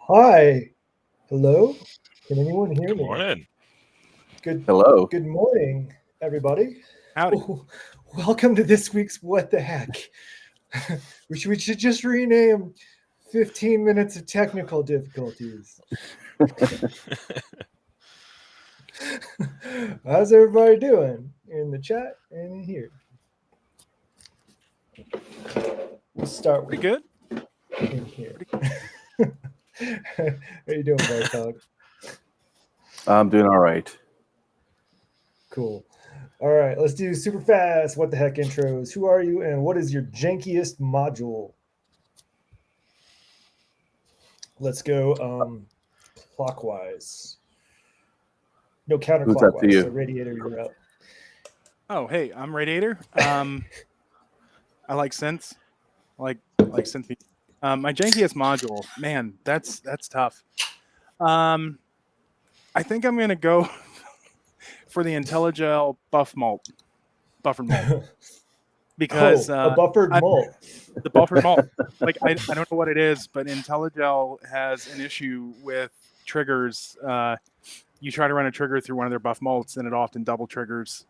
Hi. Hello. Can anyone hear Good me? morning. Good Hello. good morning, everybody. Howdy. Welcome to this week's What the Heck. We should just rename 15 minutes of technical difficulties. How's everybody doing in the chat and in here? We'll start Pretty with good. in here. How you doing, Bartok? I'm doing all right. Cool. All right, let's do super fast what the heck intros. Who are you and what is your jankiest module? Let's go clockwise. No, Who's that to counterclockwise. So you? radiator, you're up. Oh, hey, I'm Radiator. I like synths. I like synth music. My jankiest module, man, that's tough. Um, I think I'm gonna go for the IntelliGel buffered malt, because Oh, a buffered I, malt. the buffered malt. Like I don't know what it is, but IntelliGel has an issue with triggers. You try to run a trigger through one of their buff malts, and it often double triggers.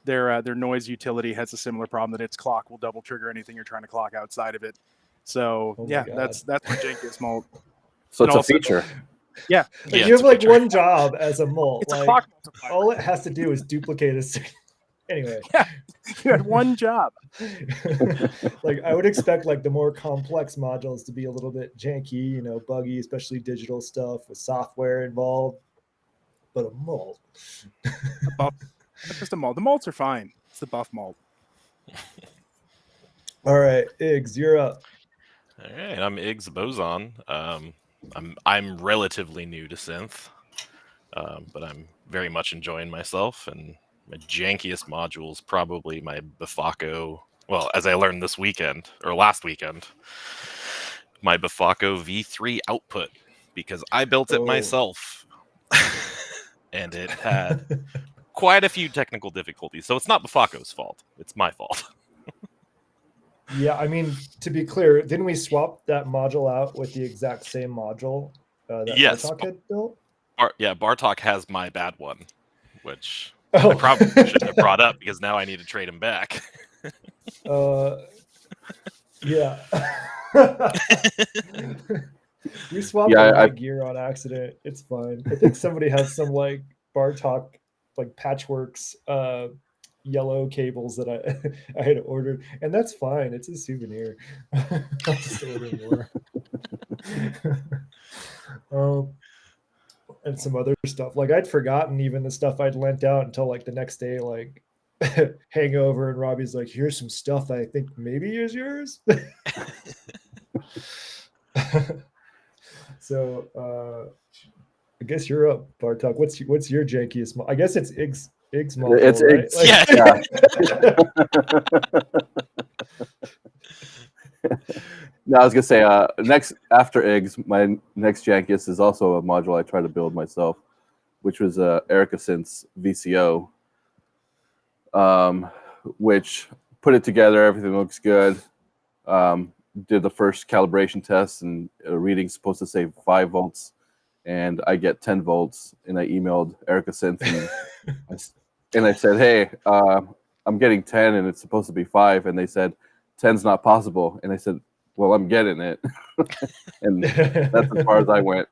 Their noise utility has a similar problem that its clock will double trigger anything you're trying to clock outside of it. So Oh my yeah, god. that's my jankiest malt. So And it's a also, feature. yeah, Like Yeah, you it's have a like feature. one job as a malt. it's a Like clock multiplier. all it has to do is duplicate a signal. Anyway. Yeah, you had one job. Like I would expect like the more complex modules to be a little bit janky, buggy, especially digital stuff with software involved. But a malt. A buff, not just a malt. The malts are fine. It's the buff malt. All right, Iggs, you're up. All right, I'm Iggs Boson. I'm relatively new to synth, but I'm very much enjoying myself. And my jankiest module is probably my Bifaco. Well, as I learned this weekend or last weekend, my Bifaco V3 output because I built it Oh. myself, and it had quite a few technical difficulties. So it's not Bifaco's fault; it's my fault. Yeah, I mean, to be clear, didn't we swap that module out with the exact same module that Yes, Bartok had built? Bartok has my bad one, which Oh. I probably shouldn't have brought up because now I need to trade him back. Yeah. We swapped Yeah, a lot I of gear on accident. It's fine. I think somebody has some like Bartok like Patchworks yellow cables that I had ordered, and that's fine. It's a souvenir. I'll just order more. um, and some other stuff. Like I'd forgotten even the stuff I'd lent out until like the next day, like hangover, and Robbie's like, "Here's some stuff that I think maybe is yours." So I guess you're up, Bartok. What's your jankiest? I guess it's Iggs module, right? it's Yeah. No, I was gonna say next after eggs, my next jankiest is also a module I tried to build myself, which was Erica Synth's VCO, which put it together. Everything looks good. Did the first calibration test, and a reading's supposed to say 5 volts, and I get 10 volts. And I emailed Erica Synth and I said, "Hey, I'm getting 10, and it's supposed to be 5." And they said, "10's not possible." And I said, "Well, I'm getting it," and that's as far as I went.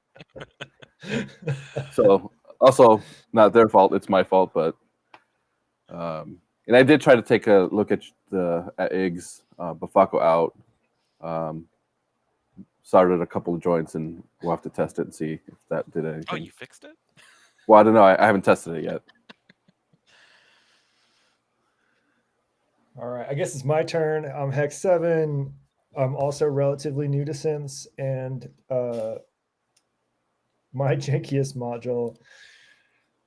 So also not their fault; it's my fault. But and I did try to take a look at Iggs Bifaco out. Started a couple of joints, and we'll have to test it and see if that did anything. Oh, you fixed it? Well, I don't know. I haven't tested it yet. All right, I guess it's my turn. I'm Hex 7. I'm also relatively new to synths, and my jankiest module.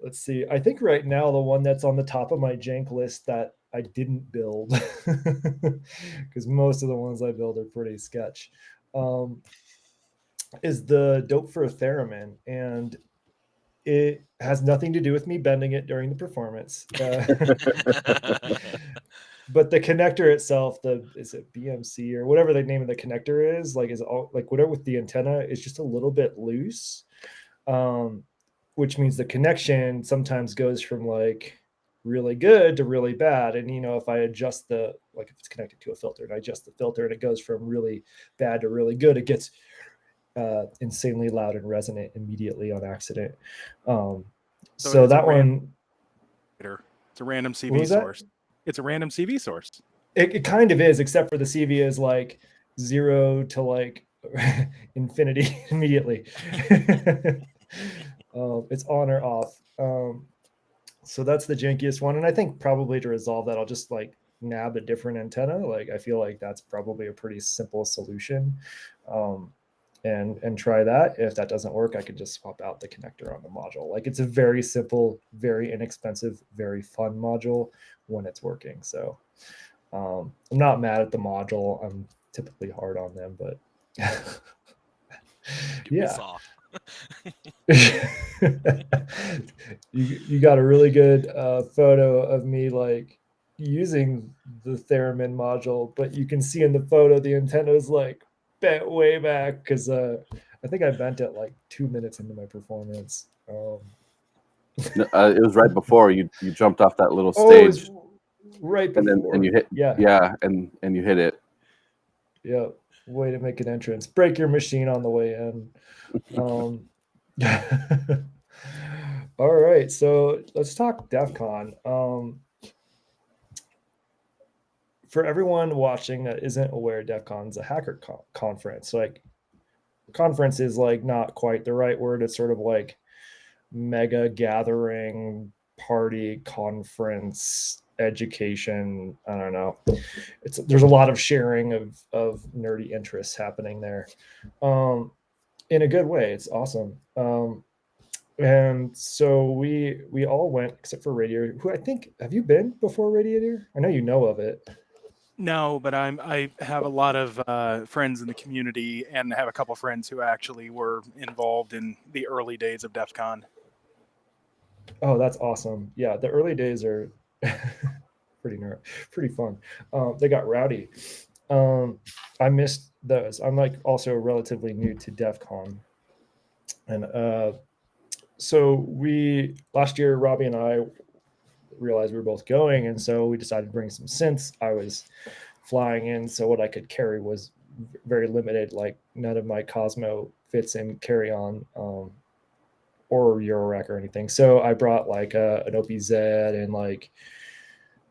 Let's see. I think right now the one that's on the top of my jank list that I didn't build, because most of the ones I build are pretty sketch, is the Dope for a Theremin, and it has nothing to do with me bending it during the performance. but the connector itself, is it BMC or whatever the name of the connector is, like is all like whatever with the antenna is just a little bit loose, which means the connection sometimes goes from like really good to really bad. And if I adjust if it's connected to a filter and I adjust the filter and it goes from really bad to really good, it gets insanely loud and resonant immediately on accident. So that one, it's a random what CV was that? source. It's a random CV source. It kind of is, except for the CV is like 0 to like infinity immediately. It's on or off. So that's the jankiest one. And I think probably to resolve that, I'll just like nab a different antenna. Like I feel like that's probably a pretty simple solution. And try that. If that doesn't work, I could just swap out the connector on the module. Like it's a very simple, very inexpensive, very fun module when it's working. So I'm not mad at the module. I'm typically hard on them, but yeah. you got a really good photo of me like using the Theremin module, but you can see in the photo the antenna is like bent way back because I think I bent it like 2 minutes into my performance. It was right before you jumped off that little Oh, it stage, was right before. and you hit and you hit it. Yeah, way to make an entrance. Break your machine on the way in. All right, so let's talk DEF CON. For everyone watching that isn't aware, DEF CON's a hacker conference. Like, conference is like not quite the right word. It's sort of like mega gathering, party, conference, education. I don't know. There's a lot of sharing of nerdy interests happening there, in a good way. It's awesome. And so we all went except for Radiator, who I think, have you been before Radiator? I know you know of it. No, but I have a lot of friends in the community, and have a couple friends who actually were involved in the early days of DEF CON. Oh, that's awesome. Yeah, the early days are pretty fun. They got rowdy. I missed those. I'm like also relatively new to DEF CON. And so last year, Robbie and I realized we were both going, and so we decided to bring some synths. I was flying in, so what I could carry was very limited. Like none of my Cosmo fits in carry-on or Eurorack or anything. So I brought like an OPZ and like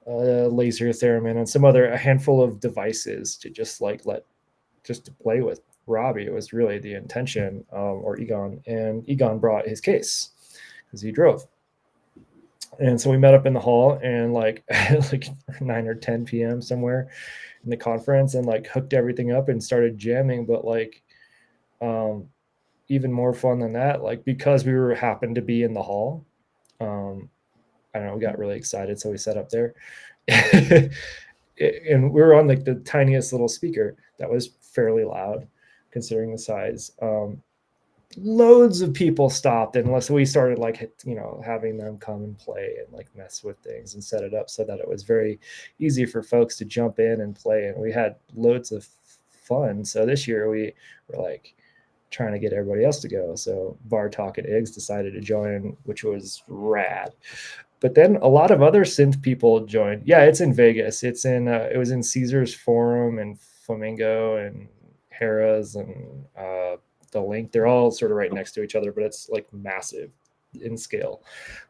a laser Theremin and a handful of devices to just to play with Robbie. It was really the intention, or Egon, and Egon brought his case because he drove. And so we met up in the hall and like 9 or 10 p.m. somewhere in the conference and like hooked everything up and started jamming. But like even more fun than that, like because we happened to be in the hall, I don't know, we got really excited, so we set up there. And we were on like the tiniest little speaker that was fairly loud considering the size. Loads of people stopped unless we started like having them come and play and like mess with things and set it up so that it was very easy for folks to jump in and play, and we had loads of fun. So this year we were like trying to get everybody else to go, so Bartok and Iggs decided to join, which was rad. But then a lot of other synth people joined. Yeah, it's in Vegas. It was in Caesars Forum and Flamingo and Harrah's and the Link. They're all sort of right next to each other, but it's like massive in scale,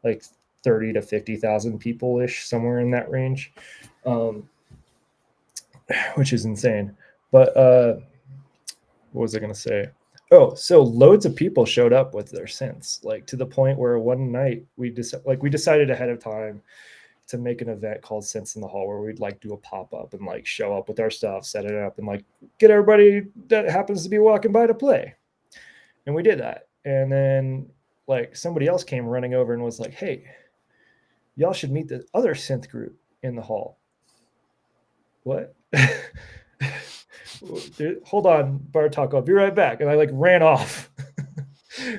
like 30 to 50,000 people ish, somewhere in that range, which is insane. But what was I going to say? Oh, so loads of people showed up with their synths, like to the point where one night we decided ahead of time to make an event called Synths in the Hall, where we'd like do a pop-up and like show up with our stuff, set it up, and like get everybody that happens to be walking by to play. And we did that. And then like somebody else came running over and was like, hey, y'all should meet the other synth group in the hall. What? Hold on, Bartok, I'll be right back. And I like ran off.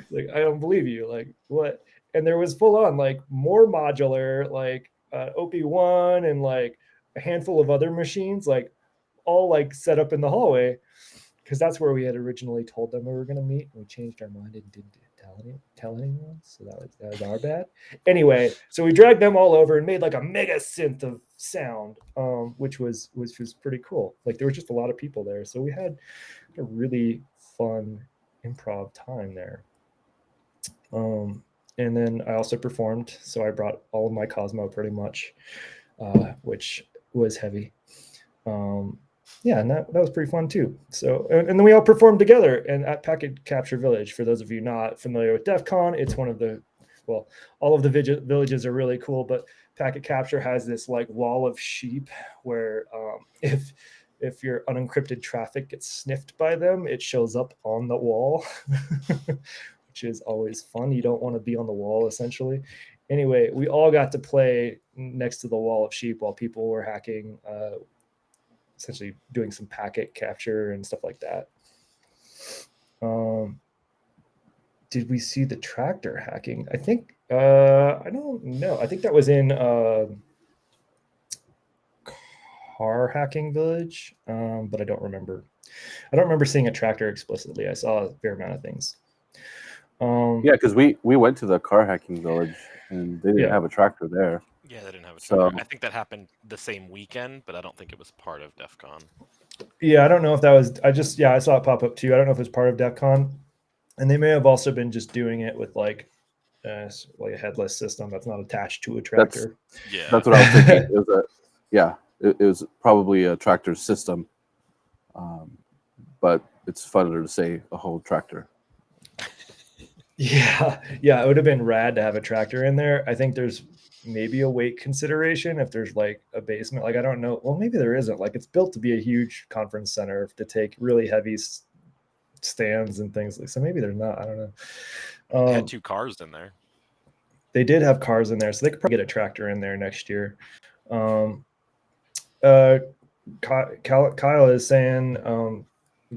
Like, I don't believe you. Like, what? And there was full on like more modular, like OP1 and like a handful of other machines, like all like set up in the hallway, because that's where we had originally told them we were going to meet. We changed our mind and didn't tell anyone, so that was our bad. Anyway, so we dragged them all over and made like a mega synth of sound, which was pretty cool. Like there was just a lot of people there, so we had a really fun improv time there. And then I also performed, so I brought all of my Cosmo pretty much, which was heavy. Yeah, and that was pretty fun too. So, and then we all performed together and at Packet Capture Village. For those of you not familiar with DEF CON, it's one of the, well, all of the villages are really cool, but Packet Capture has this like wall of sheep where if your unencrypted traffic gets sniffed by them, it shows up on the wall, which is always fun. You don't want to be on the wall, essentially. Anyway, we all got to play next to the wall of sheep while people were hacking, essentially doing some packet capture and stuff like that. Did we see the tractor hacking? I think, I don't know. I think that was in Car Hacking Village, but I don't remember. I don't remember seeing a tractor explicitly. I saw a fair amount of things. Yeah, because we went to the Car Hacking Village and they didn't have a tractor there. Yeah, they didn't have a So- trailer. I think that happened the same weekend, but I don't think it was part of DEF CON. Yeah, I don't know if that was. I saw it pop up too. I don't know if it was part of DEF CON, and they may have also been just doing it with like a headless system that's not attached to a tractor. Yeah, That's what I was thinking. It was probably a tractor system, but it's funner to say a whole tractor. Yeah, it would have been rad to have a tractor in there. I think there's maybe a weight consideration if there's like a basement. Like I don't know. Well, maybe there isn't. Like it's built to be a huge conference center to take really heavy stands and things. Like so, maybe there's not. I don't know. they had 2 cars in there. They did have cars in there, so they could probably get a tractor in there next year. Kyle is saying, I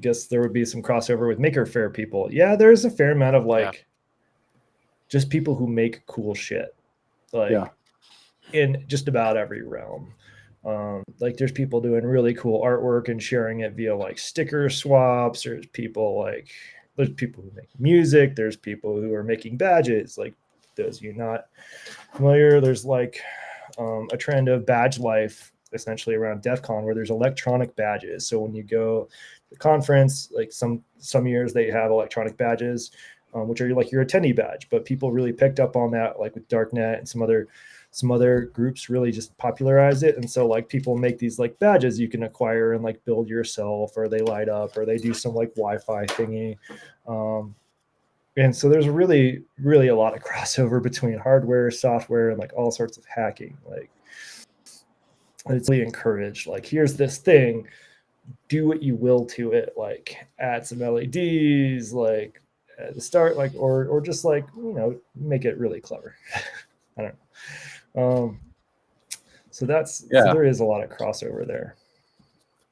guess there would be some crossover with Maker Faire people. Yeah, there's a fair amount of like just people who make cool shit, like in just about every realm. Like there's people doing really cool artwork and sharing it via like sticker swaps. There's people who make music. There's people who are making badges. Like those of you not familiar, there's like a trend of badge life essentially around DEF CON where there's electronic badges. So when you go to the conference, like some years they have electronic badges, which are like your attendee badge, but people really picked up on that, like with Darknet and some other groups really just popularized it. And so like people make these like badges you can acquire and like build yourself, or they light up, or they do some like Wi-Fi thingy. And so there's really, really a lot of crossover between hardware, software, and like all sorts of hacking. Like it's really encouraged. Like here's this thing, do what you will to it. Like add some LEDs, like at the start, like or just like make it really clever. I don't know. So so there is a lot of crossover there.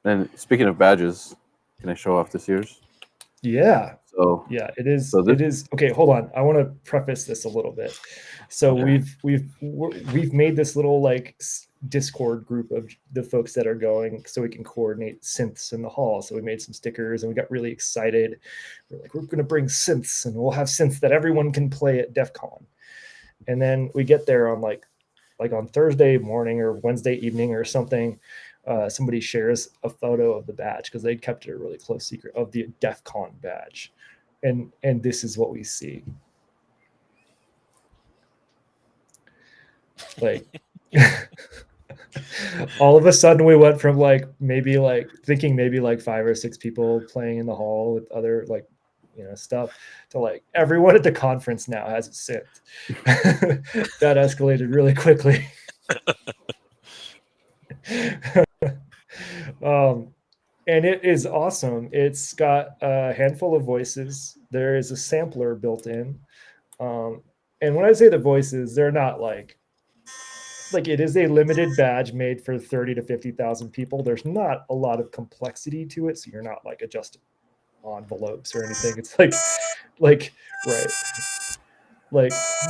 And speaking of badges, can I show off this year's? Yeah. So yeah, it is. So it is okay. Hold on, I want to preface this a little bit. So we've made this little like Discord group of the folks that are going, so we can coordinate synths in the hall. So we made some stickers, and we got really excited. We're like, we're going to bring synths, and we'll have synths that everyone can play at DEF CON. And then we get there on like on Thursday morning or Wednesday evening or something. Somebody shares a photo of the badge because they kept it a really close secret of the DEF CON badge. And this is what we see. Like all of a sudden we went from like maybe like thinking maybe like 5 or 6 people playing in the hall with other like stuff to like everyone at the conference now has a synth. That escalated really quickly. And it is awesome. It's got a handful of voices. There is a sampler built in. And when I say the voices, they're not like it is a limited badge made for 30 to 50,000 people. There's not a lot of complexity to it. So you're not like adjusting envelopes or anything. It's like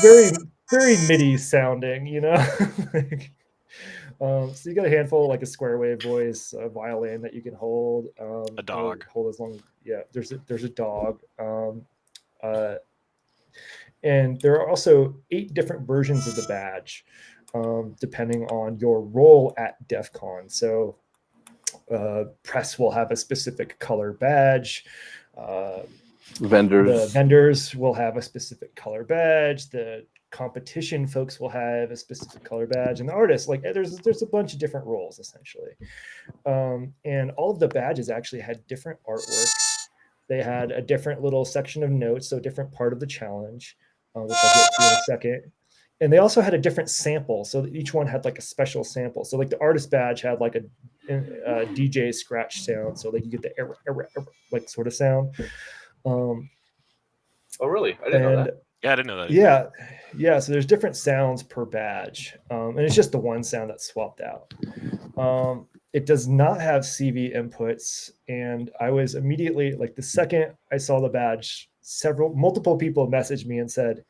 very, very MIDI sounding, like, So you got a handful, like a square wave voice, a violin that you can hold. A dog. Hold as long. Yeah, there's a dog. Uh, and there are also 8 different versions of the badge, depending on your role at DEF CON. So press will have a specific color badge. The Vendors. vendors will have a specific color badge. The competition folks will have a specific color badge, and the artists, like, there's a bunch of different roles essentially. And all of the badges actually had different artwork. They had a different little section of notes, so a different part of the challenge, which I'll get to in a second. And they also had a different sample, so that each one had like a special sample. So like the artist badge had like a DJ scratch sound, so like you get the like sort of sound. Oh, really? I And Yeah, I didn't know that. yeah. So there's different sounds per badge, and it's just the one sound that's swapped out. It does not have CV inputs, and I was immediately, like, the second I saw the badge, multiple people messaged me and said,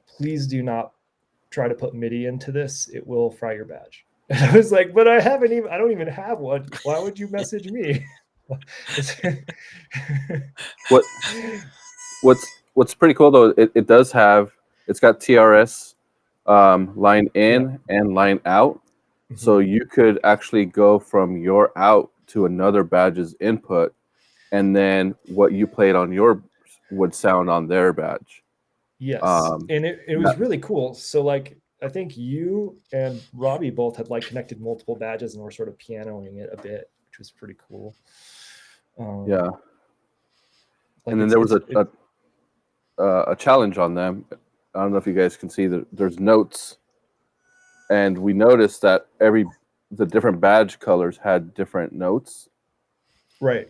"Please do not try to put MIDI into this; it will fry your badge." And I was like, "But I don't even have one. Why would you message me?" What's pretty cool though, it does have, it's got TRS line in and line out. Mhm. So you could actually go from your out to another badge's input, and then what you played on your would sound on their badge. Yes, Um, and it was really cool. So like, I think you and Robbie both had like connected multiple badges and were sort of pianoing it a bit, which was pretty cool. Yeah. Like, And then there was a challenge on them. I don't know if you guys can see that there's notes, and we noticed that the different badge colors had different notes. right.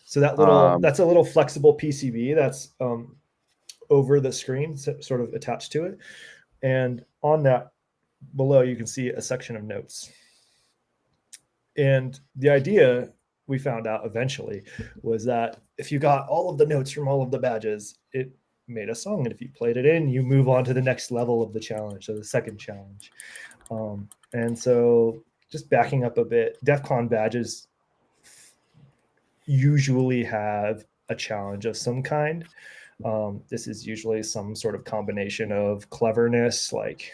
So that's a little flexible PCB that's over the screen, sort of attached to it, and on that below you can see a section of notes. And the idea, we found out eventually, was that if you got all of the notes from all of the badges, it made a song. And if you played it in, you move on to the next level of the challenge, so the second challenge. And so, just backing up a bit, DEF CON badges usually have a challenge of some kind. This is usually some sort of combination of cleverness, like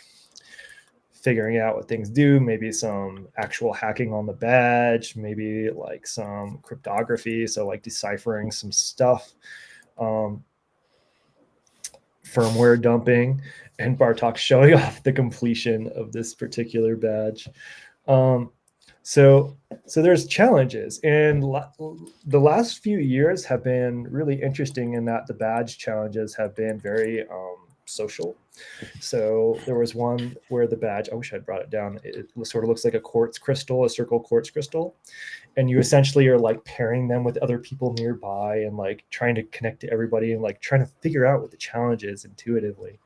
figuring out what things do, maybe some actual hacking on the badge, maybe like some cryptography, so like deciphering some stuff, firmware dumping, and Bartok showing off the completion of this particular badge. So there's challenges, and the last few years have been really interesting in that the badge challenges have been very social. So there was one where the badge, I wish I'd brought it down, it sort of looks like a quartz crystal, a circle quartz crystal, and you essentially are like pairing them with other people nearby and like trying to connect to everybody and like trying to figure out what the challenge is intuitively.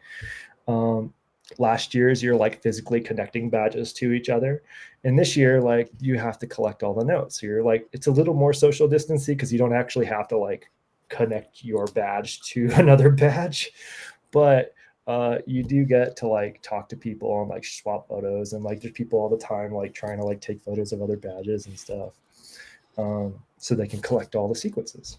Last year's, you're like physically connecting badges to each other, and this year, like, you have to collect all the notes. So you're like, it's a little more social distancing because you don't actually have to like connect your badge to another badge, but you do get to like talk to people and like swap photos, and like there's people all the time like trying to like take photos of other badges and stuff, so they can collect all the sequences.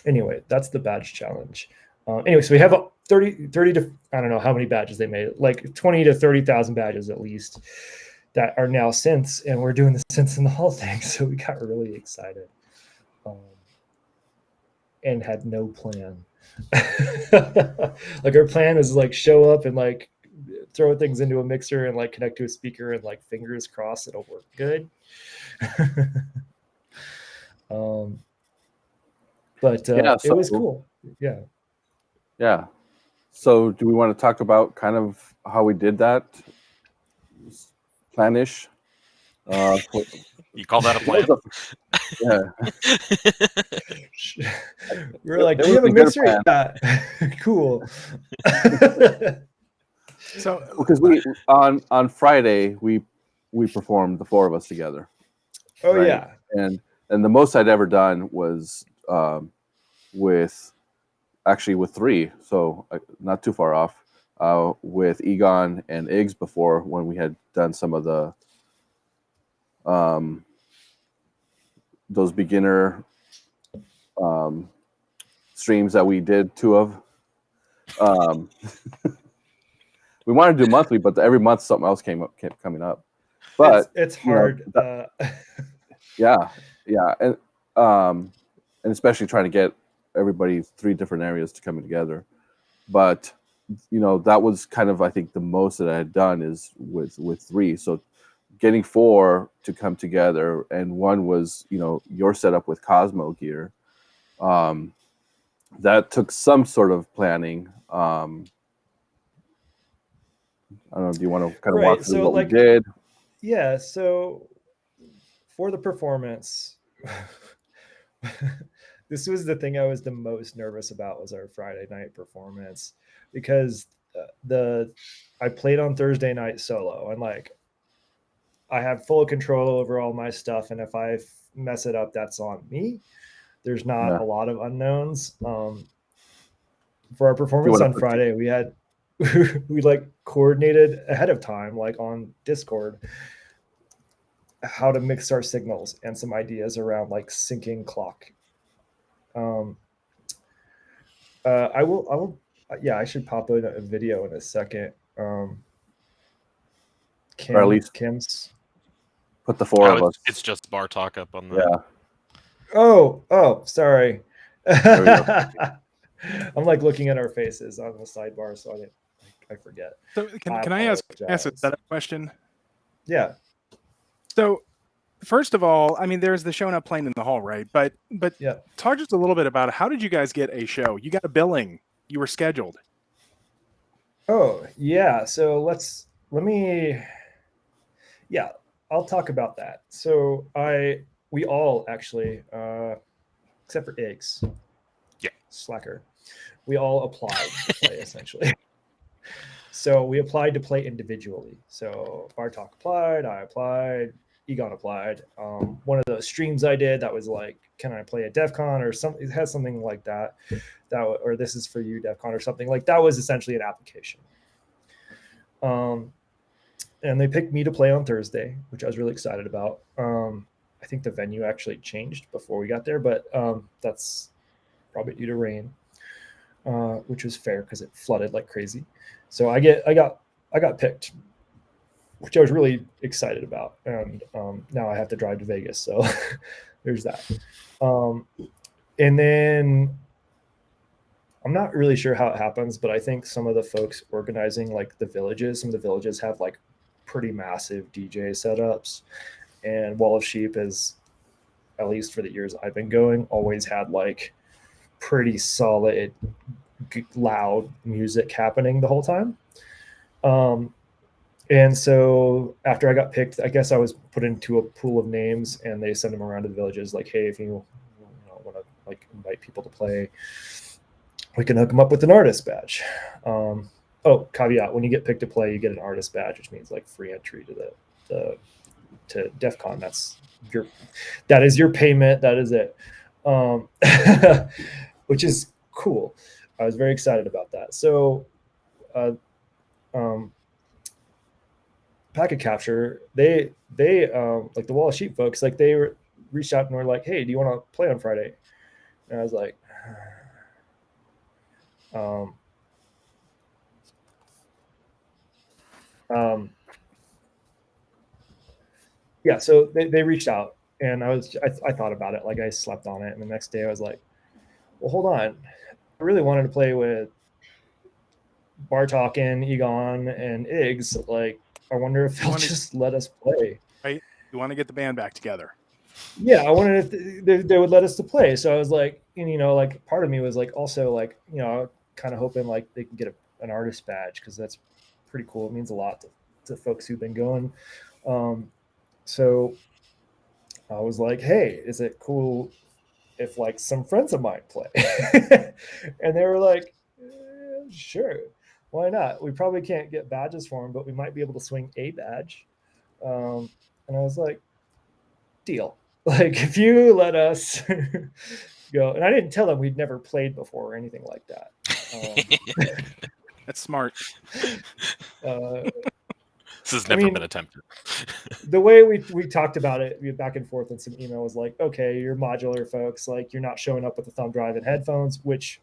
Anyway, that's the badge challenge. Anyway, so we have 30 to, I don't know how many badges they made, like 20 to 30,000 badges at least, that are now synths, and we're doing the synths in the hall thing, so we got really excited, and had no plan. Like, our plan is like show up and like throw things into a mixer and like connect to a speaker and like fingers crossed it'll work good. But it was cool. Yeah. So do we want to talk about kind of how we did that planish? You call that a plan? Yeah. We're like, do you have a mixer? Yeah. Cool. So because we on Friday we performed, the 4 of us together. Oh, right? Yeah. And the most I'd ever done was with 3, so not too far off. with Egon and Iggs before, when we had done some of the those beginner streams that we did 2 of. We wanted to do monthly, but every month something else kept coming up. But it's hard. Yeah, and especially trying to get everybody 3 different areas to come together. But that was kind of, I think, the most that I had done is with 3. So getting 4 to come together, and one was your setup with Cosmo gear. That took some sort of planning. I don't know. Do you want to kind of walk through what we did? Yeah. So for the performance, this was the thing I was the most nervous about, was our Friday night performance, because I played on Thursday night solo, and I have full control over all my stuff, and if I mess it up, that's on me. There's not a lot of unknowns. For our performance on Friday, we had we coordinated ahead of time, on Discord, how to mix our signals and some ideas around syncing clock. I should pop in a video in a second. Or at least Kim's put the 4 of us. It's just Bartok up on the. Yeah. Oh, sorry. I'm looking at our faces on the sidebar, so I forget. So can I ask a setup question? Yeah. So first of all, I mean, there's the showing up playing in the hall, right? But yeah. Talk just a little bit about how did you guys get a show? You got a billing. You were scheduled. Oh yeah. So I'll talk about that. So we all actually, except for Iggs, slacker, we all applied to play essentially. So we applied to play individually. So Bartok applied, I applied, Egon applied. One of the streams I did that was can I play at DEF CON or something? It has something like that, or this is for you, DEF CON, or something that was essentially an application. And they picked me to play on Thursday, which I was really excited about. I think the venue actually changed before we got there, but that's probably due to rain, which was fair because it flooded like crazy. So I got picked, which I was really excited about. And now I have to drive to Vegas, so there's that. And then I'm not really sure how it happens, but I think some of the folks organizing some of the villages have pretty massive DJ setups, and Wall of Sheep is, at least for the years I've been going, always had pretty solid, loud music happening the whole time. And so after I got picked, I guess I was put into a pool of names, and they send them around to the villages hey, if you want to invite people to play, we can hook them up with an artist badge. Caveat: when you get picked to play, you get an artist badge, which means free entry to DEF CON. That is your payment. That is it. Which is cool. I was very excited about that. So, Packet Capture, they the Wall of Sheep folks, they reached out and were hey, do you want to play on Friday? And I was like, yeah, so they reached out, and I thought about it, I slept on it, and the next day I was like, well, hold on, I really wanted to play with Bartok and Egon and Iggs. I wonder if they'll just let us play. Right? You want to get the band back together. Yeah, I wondered if they would let us to play. So I was part of me was also kind of hoping they can get an artist badge, because that's pretty cool. It means a lot to folks who've been going. So I was hey, is it cool if some friends of mine play? And they were sure, why not? We probably can't get badges for them, but we might be able to swing a badge. And I was deal. If you let us go. And I didn't tell them we'd never played before or anything like that. That's smart. Uh, This has I never mean, been attempted. the way we talked about it back and forth in some email was like, okay, you're modular folks, like you're not showing up with a thumb drive and headphones, which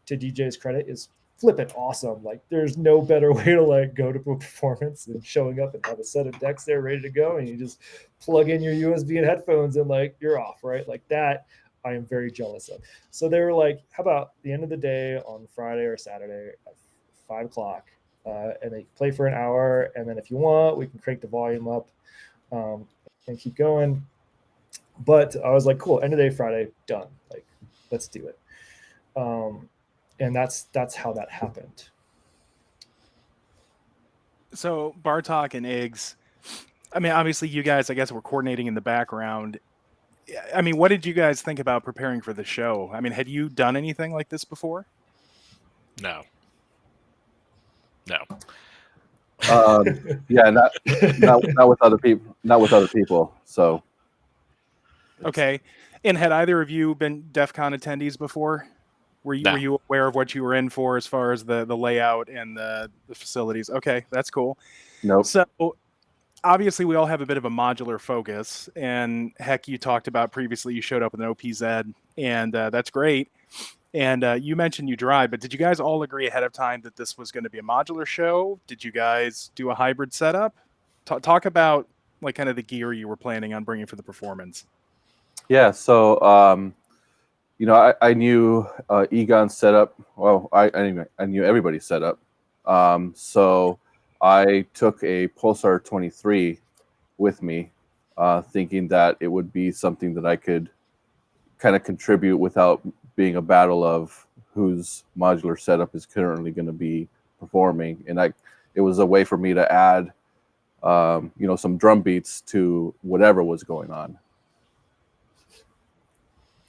to DJ's credit is flipping awesome. Like there's no better way to like go to a performance than showing up and have a set of decks there ready to go, and you just plug in your USB and headphones and like you're off, right? Like that I am very jealous of. So they were like, how about the end of the day on Friday or Saturday at 5 o'clock? And they play for an hour, and then if you want, we can crank the volume up and keep going. But I was like, cool, end of the day Friday, done. Like, let's do it. And that's how that happened. So Bartok and Iggs, I mean, obviously you guys, I guess, were coordinating in the background. I mean, what did you guys think about preparing for the show? I mean, had you done anything like this before? No. Yeah, not with other people. Not with other people. So. Okay. And had either of you been DEF CON attendees before? Were you aware of what you were in for as far as the layout and the facilities? Okay, that's cool. Nope. So obviously we all have a bit of a modular focus, and heck, you talked about previously you showed up with an OPZ, and that's great. And you mentioned you drive, but did you guys all agree ahead of time that this was going to be a modular show? Did you guys do a hybrid setup? Talk about like kind of the gear you were planning on bringing for the performance. Yeah, so I knew Egon's setup. Well, I knew everybody's setup. So I took a Pulsar 23 with me, thinking that it would be something that I could kind of contribute without being a battle of whose modular setup is currently going to be performing. And it was a way for me to add, some drum beats to whatever was going on.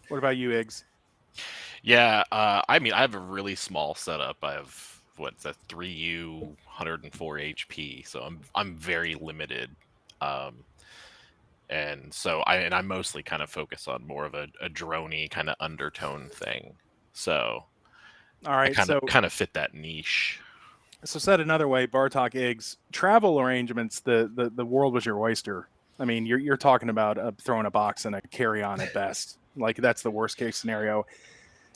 What about you, Iggs? Yeah, I mean, I have a really small setup. I have what's a 3U 104 HP, so I'm very limited. And so I mostly kind of focus on more of a droney kind of undertone thing. So all right, I kind of fit that niche. So said another way, Bartok, Iggs, travel arrangements, the world was your oyster. I mean, you're talking about throwing a box and a carry-on at best. Like that's the worst case scenario.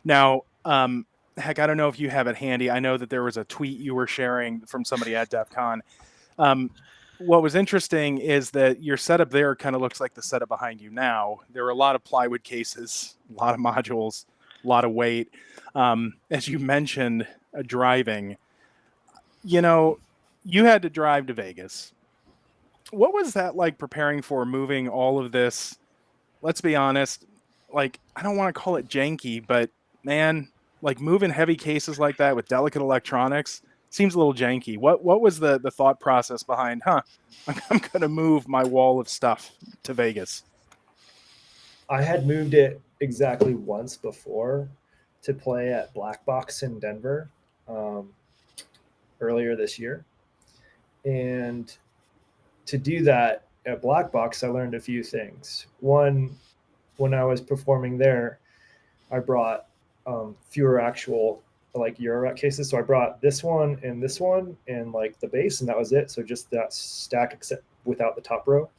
Now, heck, I don't know if you have it handy. I know that there was a tweet you were sharing from somebody at DEF CON. What was interesting is that your setup there kind of looks like the setup behind you now. There were a lot of plywood cases, a lot of modules, a lot of weight. As you mentioned, driving, you had to drive to Vegas. What was that like preparing for moving all of this? Let's be honest, like, I don't want to call it janky, but man, like moving heavy cases like that with delicate electronics seems a little janky. What was the thought process behind, I'm going to move my wall of stuff to Vegas? I had moved it exactly once before to play at Black Box in Denver earlier this year. And to do that at Black Box, I learned a few things. One, when I was performing there, I brought fewer actual like Eurorack cases. So I brought this one and like the bass, and that was it. So just that stack except without the top row.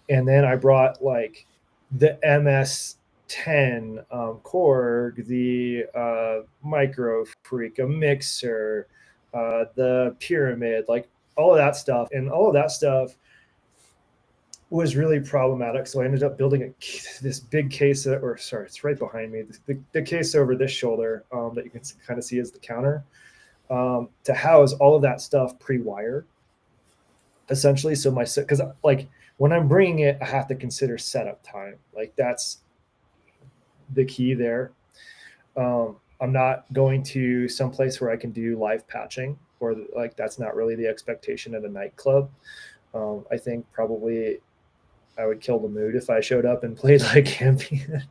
And then I brought like the MS10 Korg, the Micro Freak, a mixer, the Pyramid, like all of that stuff. And all of that stuff was really problematic. So I ended up building this big case, it's right behind me, the case over this shoulder that you can kind of see as the counter to house all of that stuff pre-wired, essentially. So because like when I'm bringing it, I have to consider setup time. Like that's the key there. I'm not going to some place where I can do live patching, or like that's not really the expectation at a nightclub. I think probably I would kill the mood if I showed up and played like ambient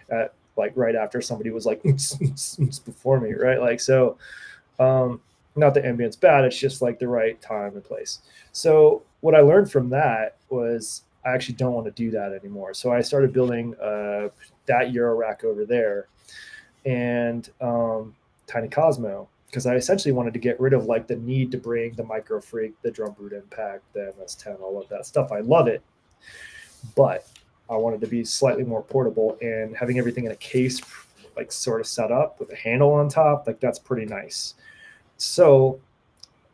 at like right after somebody was like before me, right? Like so, not that ambient's bad, it's just like the right time and place. So what I learned from that was I actually don't want to do that anymore. So I started building that Eurorack over there and Tiny Cosmo. because I essentially wanted to get rid of like the need to bring the Micro Freak, the Drum Brute Impact, the MS10, all of that stuff. I love it, but I wanted to be slightly more portable, and having everything in a case, like sort of set up with a handle on top, like that's pretty nice. So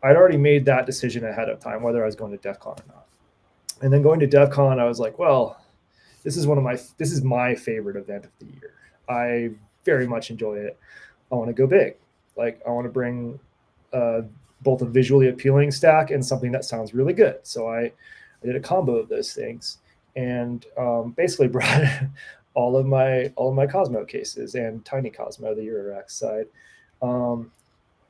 I'd already made that decision ahead of time, whether I was going to DEF CON or not. And then going to DEF CON, I was like, well, this is my favorite event of the year. I very much enjoy it. I want to go big. Like I want to bring both a visually appealing stack and something that sounds really good. So I did a combo of those things, and basically brought all of my Cosmo cases and Tiny Cosmo, the Eurorack side.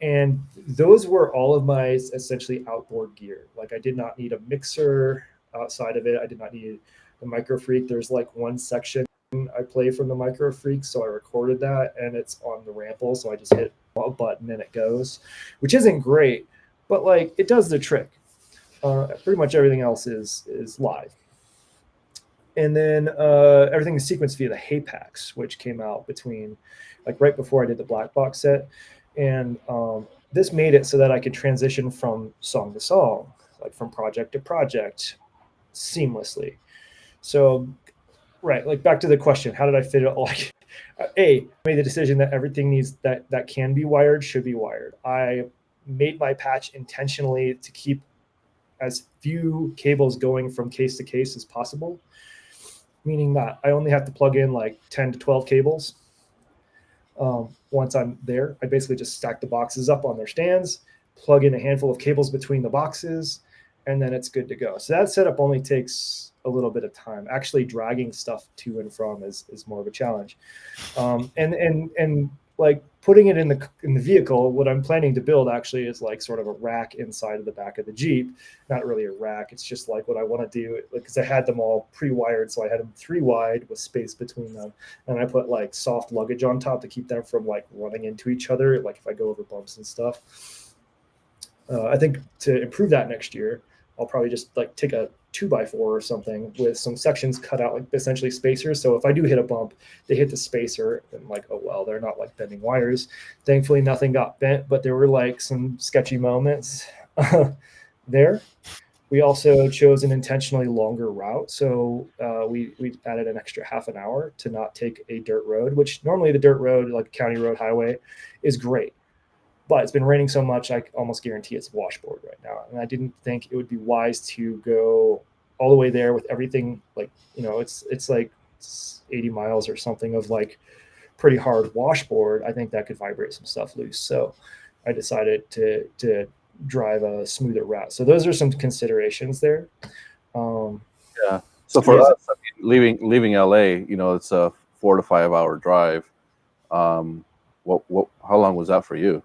And those were all of my essentially outboard gear. Like I did not need a mixer outside of it. I did not need the Micro Freak. There's like one section I play from the Micro Freak, so I recorded that, and it's on the Rample. So I just hit a button and it goes, which isn't great, but like it does the trick. Pretty much everything else is live. And then everything is sequenced via the Hapax, which came out between like right before I did the Black Box set. And this made it so that I could transition from song to song, like from project to project seamlessly. So, right, like back to the question, how did I fit it all? Like, I made the decision that everything needs that can be wired should be wired. I made my patch intentionally to keep as few cables going from case to case as possible, meaning that I only have to plug in like 10 to 12 cables. Once I'm there, I basically just stack the boxes up on their stands, plug in a handful of cables between the boxes, and then it's good to go. So that setup only takes a little bit of time. Actually dragging stuff to and from is more of a challenge. And like putting it in the vehicle, what I'm planning to build actually is like sort of a rack inside of the back of the Jeep. Not really a rack. It's just like what I want to do, because I had them all pre-wired. So I had them 3 wide with space between them. And I put like soft luggage on top to keep them from like running into each other. Like if I go over bumps and stuff. I think to improve that next year, I'll probably just like take a 2x4 or something with some sections cut out, like essentially spacers. So if I do hit a bump, they hit the spacer, and like, oh well, they're not like bending wires. Thankfully, nothing got bent, but there were like some sketchy moments there. We also chose an intentionally longer route, so we added an extra half an hour to not take a dirt road, which normally the dirt road, like county road, highway, is great. But it's been raining so much, I almost guarantee it's washboard right now. And I didn't think it would be wise to go all the way there with everything. Like, you know, it's like 80 miles or something of like pretty hard washboard. I think that could vibrate some stuff loose. So I decided to drive a smoother route. So those are some considerations there. Yeah. So for us, I mean, leaving LA, you know, it's a 4 to 5 hour drive. How long was that for you?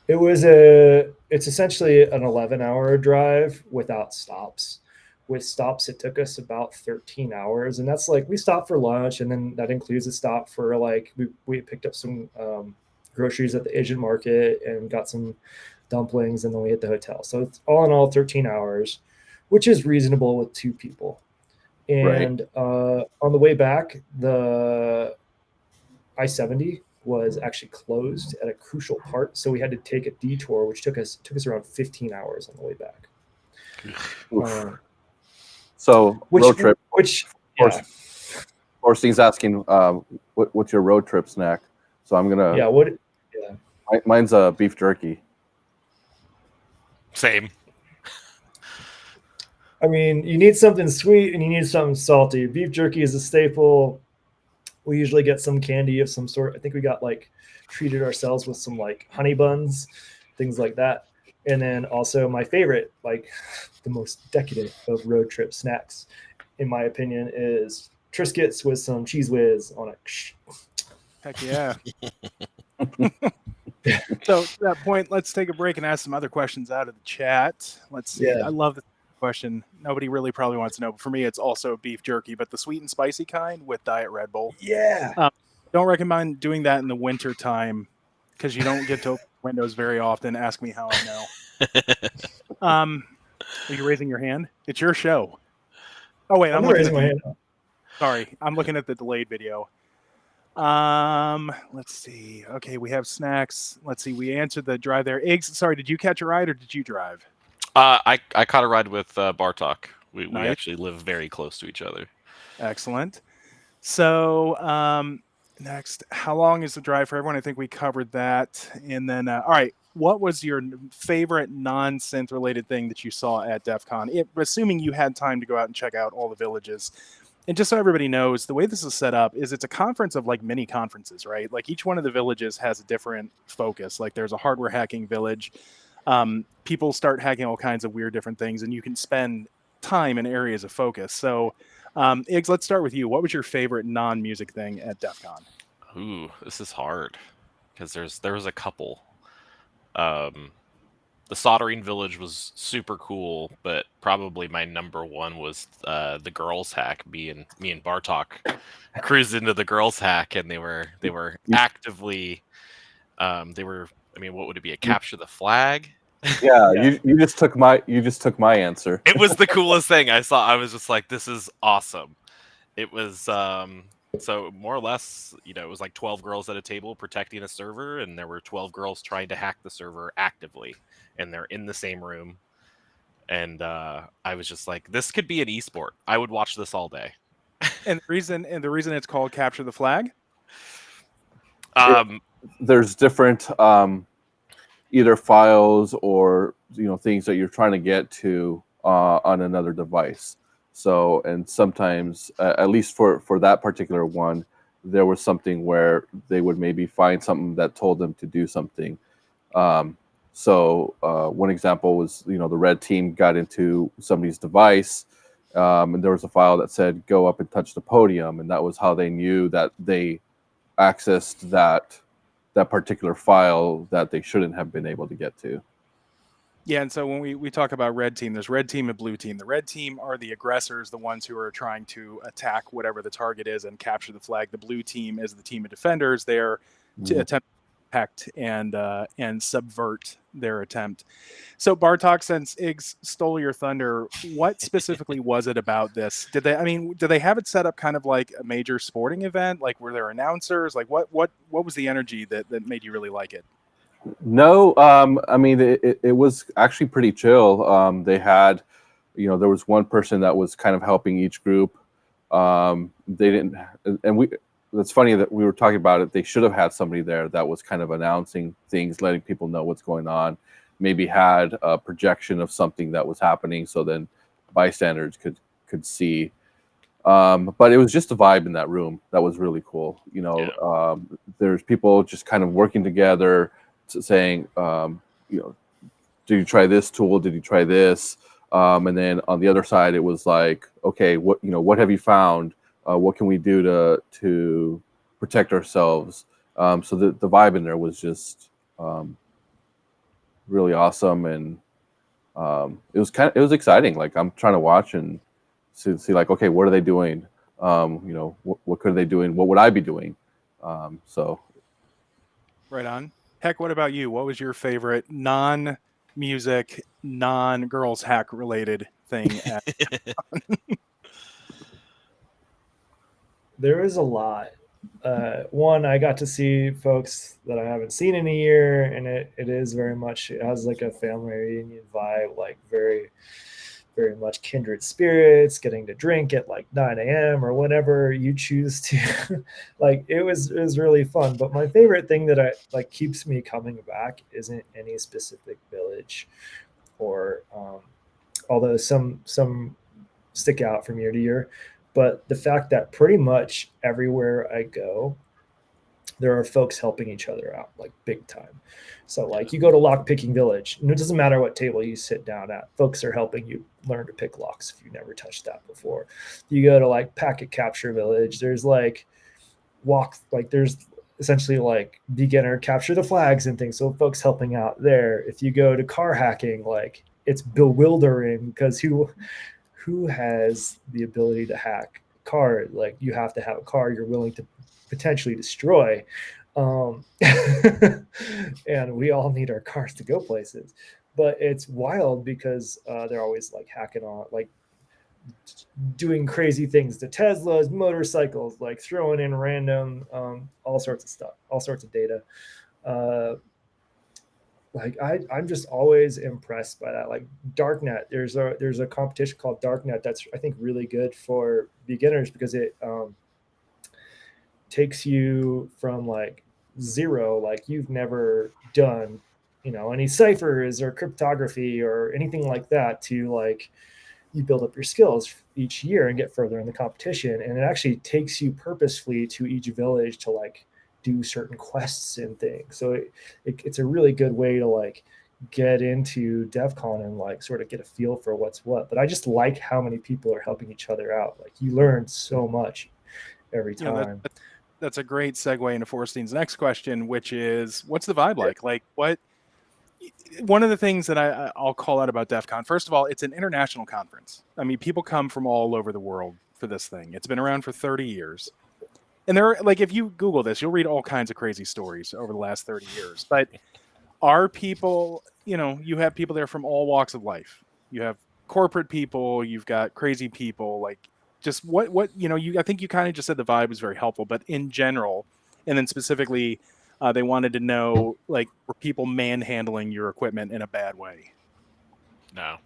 It's essentially an 11-hour drive without stops. With stops, it took us about 13 hours. And that's like, we stopped for lunch, and then that includes a stop for like, we picked up some groceries at the Asian market and got some dumplings, and then we hit the hotel. So it's all in all 13 hours, which is reasonable with 2 people. And on the way back, the I-70 was actually closed at a crucial part, so we had to take a detour, which took us around 15 hours on the way back. So road trip. Yeah. Orstein's asking, what's your road trip snack? So I'm gonna. Yeah. Mine's a beef jerky. Same. I mean, you need something sweet and you need something salty. Beef jerky is a staple. We usually get some candy of some sort. I think we got like treated ourselves with some like honey buns, things like that. And then also my favorite, like the most decadent of road trip snacks, in my opinion, is Triscuits with some Cheese Whiz on it. Heck yeah. So to that point, let's take a break and ask some other questions out of the chat. Let's see. Yeah. I love the question. Nobody really probably wants to know, but for me, it's also beef jerky, but the sweet and spicy kind with Diet Red Bull. Yeah. Don't recommend doing that in the winter time because you don't get to open windows very often. Ask me how I know. Are you raising your hand? It's your show. Oh wait, I'm looking raising my hand. Sorry, I'm looking at the delayed video. Let's see. Okay, we have snacks. Let's see. We answered the drive there. Iggs, sorry, did you catch a ride or did you drive? I caught a ride with Bartok. We Nice. actually live very close to each other. Excellent. So, next, how long is the drive for everyone? I think we covered that. And then, all right, what was your favorite non-synth related thing that you saw at DEF CON? Assuming you had time to go out and check out all the villages. And just so everybody knows, the way this is set up is it's a conference of like mini conferences, right? Like each one of the villages has a different focus. Like there's a hardware hacking village. People start hacking all kinds of weird different things, and you can spend time in areas of focus. So, Iggs, let's start with you. What was your favorite non-music thing at DEF CON? Ooh, this is hard because there was a couple. The soldering village was super cool, but probably my number one was the girls hack. Me and Bartok cruised into the girls hack, and they were actively they were. I mean, what would it be? A capture the flag? Yeah, Yeah. you just took my answer. It was the coolest thing I saw. I was just like, this is awesome. It was so more or less, it was like 12 girls at a table protecting a server, and there were 12 girls trying to hack the server actively, and they're in the same room. And I was just like, this could be an esport. I would watch this all day. And the reason it's called Capture the Flag? There's different either files or things that you're trying to get to on another device. So, and sometimes, at least for that particular one, there was something where they would maybe find something that told them to do something. So one example was, the red team got into somebody's device, and there was a file that said, go up and touch the podium. And that was how they knew that they accessed that particular file that they shouldn't have been able to get to. Yeah, and so when we talk about red team, there's red team and blue team. The red team are the aggressors, the ones who are trying to attack whatever the target is and capture the flag. The blue team is the team of defenders. They're to attempt to protect and subvert their attempt. So Bartok, since Iggs stole your thunder, what specifically was it about this? Did they have it set up kind of like a major sporting event? Like were there announcers? Like what was the energy that made you really like it? No, I mean, it was actually pretty chill. They had, there was one person that was kind of helping each group. They didn't, and that's funny that we were talking about it. They should have had somebody there that was kind of announcing things, letting people know what's going on, maybe had a projection of something that was happening so then bystanders could see. But it was just a vibe in that room that was really cool. There's people just kind of working together, saying, did you try this tool? Did you try this? And then on the other side, it was like, okay, what have you found? What can we do to protect ourselves? So the vibe in there was just really awesome, and it was exciting. Like I'm trying to watch and see like, okay, what are they doing? What could they doing? What would I be doing? So right on. Heck, what about you? What was your favorite non-music, non-girls hack related thing? There is a lot. One, I got to see folks that I haven't seen in a year, and it is very much, it has like a family reunion vibe, like very, very much kindred spirits, getting to drink at like 9 a.m. or whenever you choose to. Like it was really fun. But my favorite thing that I like keeps me coming back isn't any specific village, or although some stick out from year to year, but the fact that pretty much everywhere I go, there are folks helping each other out like big time. So like you go to lock picking village, and it doesn't matter what table you sit down at, folks are helping you learn to pick locks if you never touched that before. You go to like packet capture village, there's like there's essentially like beginner capture the flags and things, so folks helping out there. If you go to car hacking, like it's bewildering because who has the ability to hack a car? Like you have to have a car you're willing to potentially destroy. And we all need our cars to go places. But it's wild because they're always like hacking on, like doing crazy things to Teslas, motorcycles, like throwing in random, all sorts of stuff, all sorts of data. Like I'm just always impressed by that. Like Darknet, there's a competition called Darknet that's I think really good for beginners because it takes you from like zero, like you've never done, any ciphers or cryptography or anything like that, to like you build up your skills each year and get further in the competition. And it actually takes you purposefully to each village to like do certain quests and things. So it's a really good way to like get into DEF CON and like sort of get a feel for what's what. But I just like how many people are helping each other out. Like you learn so much every time. That's a great segue into Forstein's next question, which is, what's the vibe like? Like what? One of the things that I'll call out about DEF CON, first of all, it's an international conference. I mean, people come from all over the world for this thing. It's been around for 30 years. And there are, like, if you Google this, you'll read all kinds of crazy stories over the last 30 years. But are people, you have people there from all walks of life. You have corporate people, you've got crazy people, like just what I think you kind of just said the vibe was very helpful, but in general, and then specifically, they wanted to know, like, were people manhandling your equipment in a bad way? No.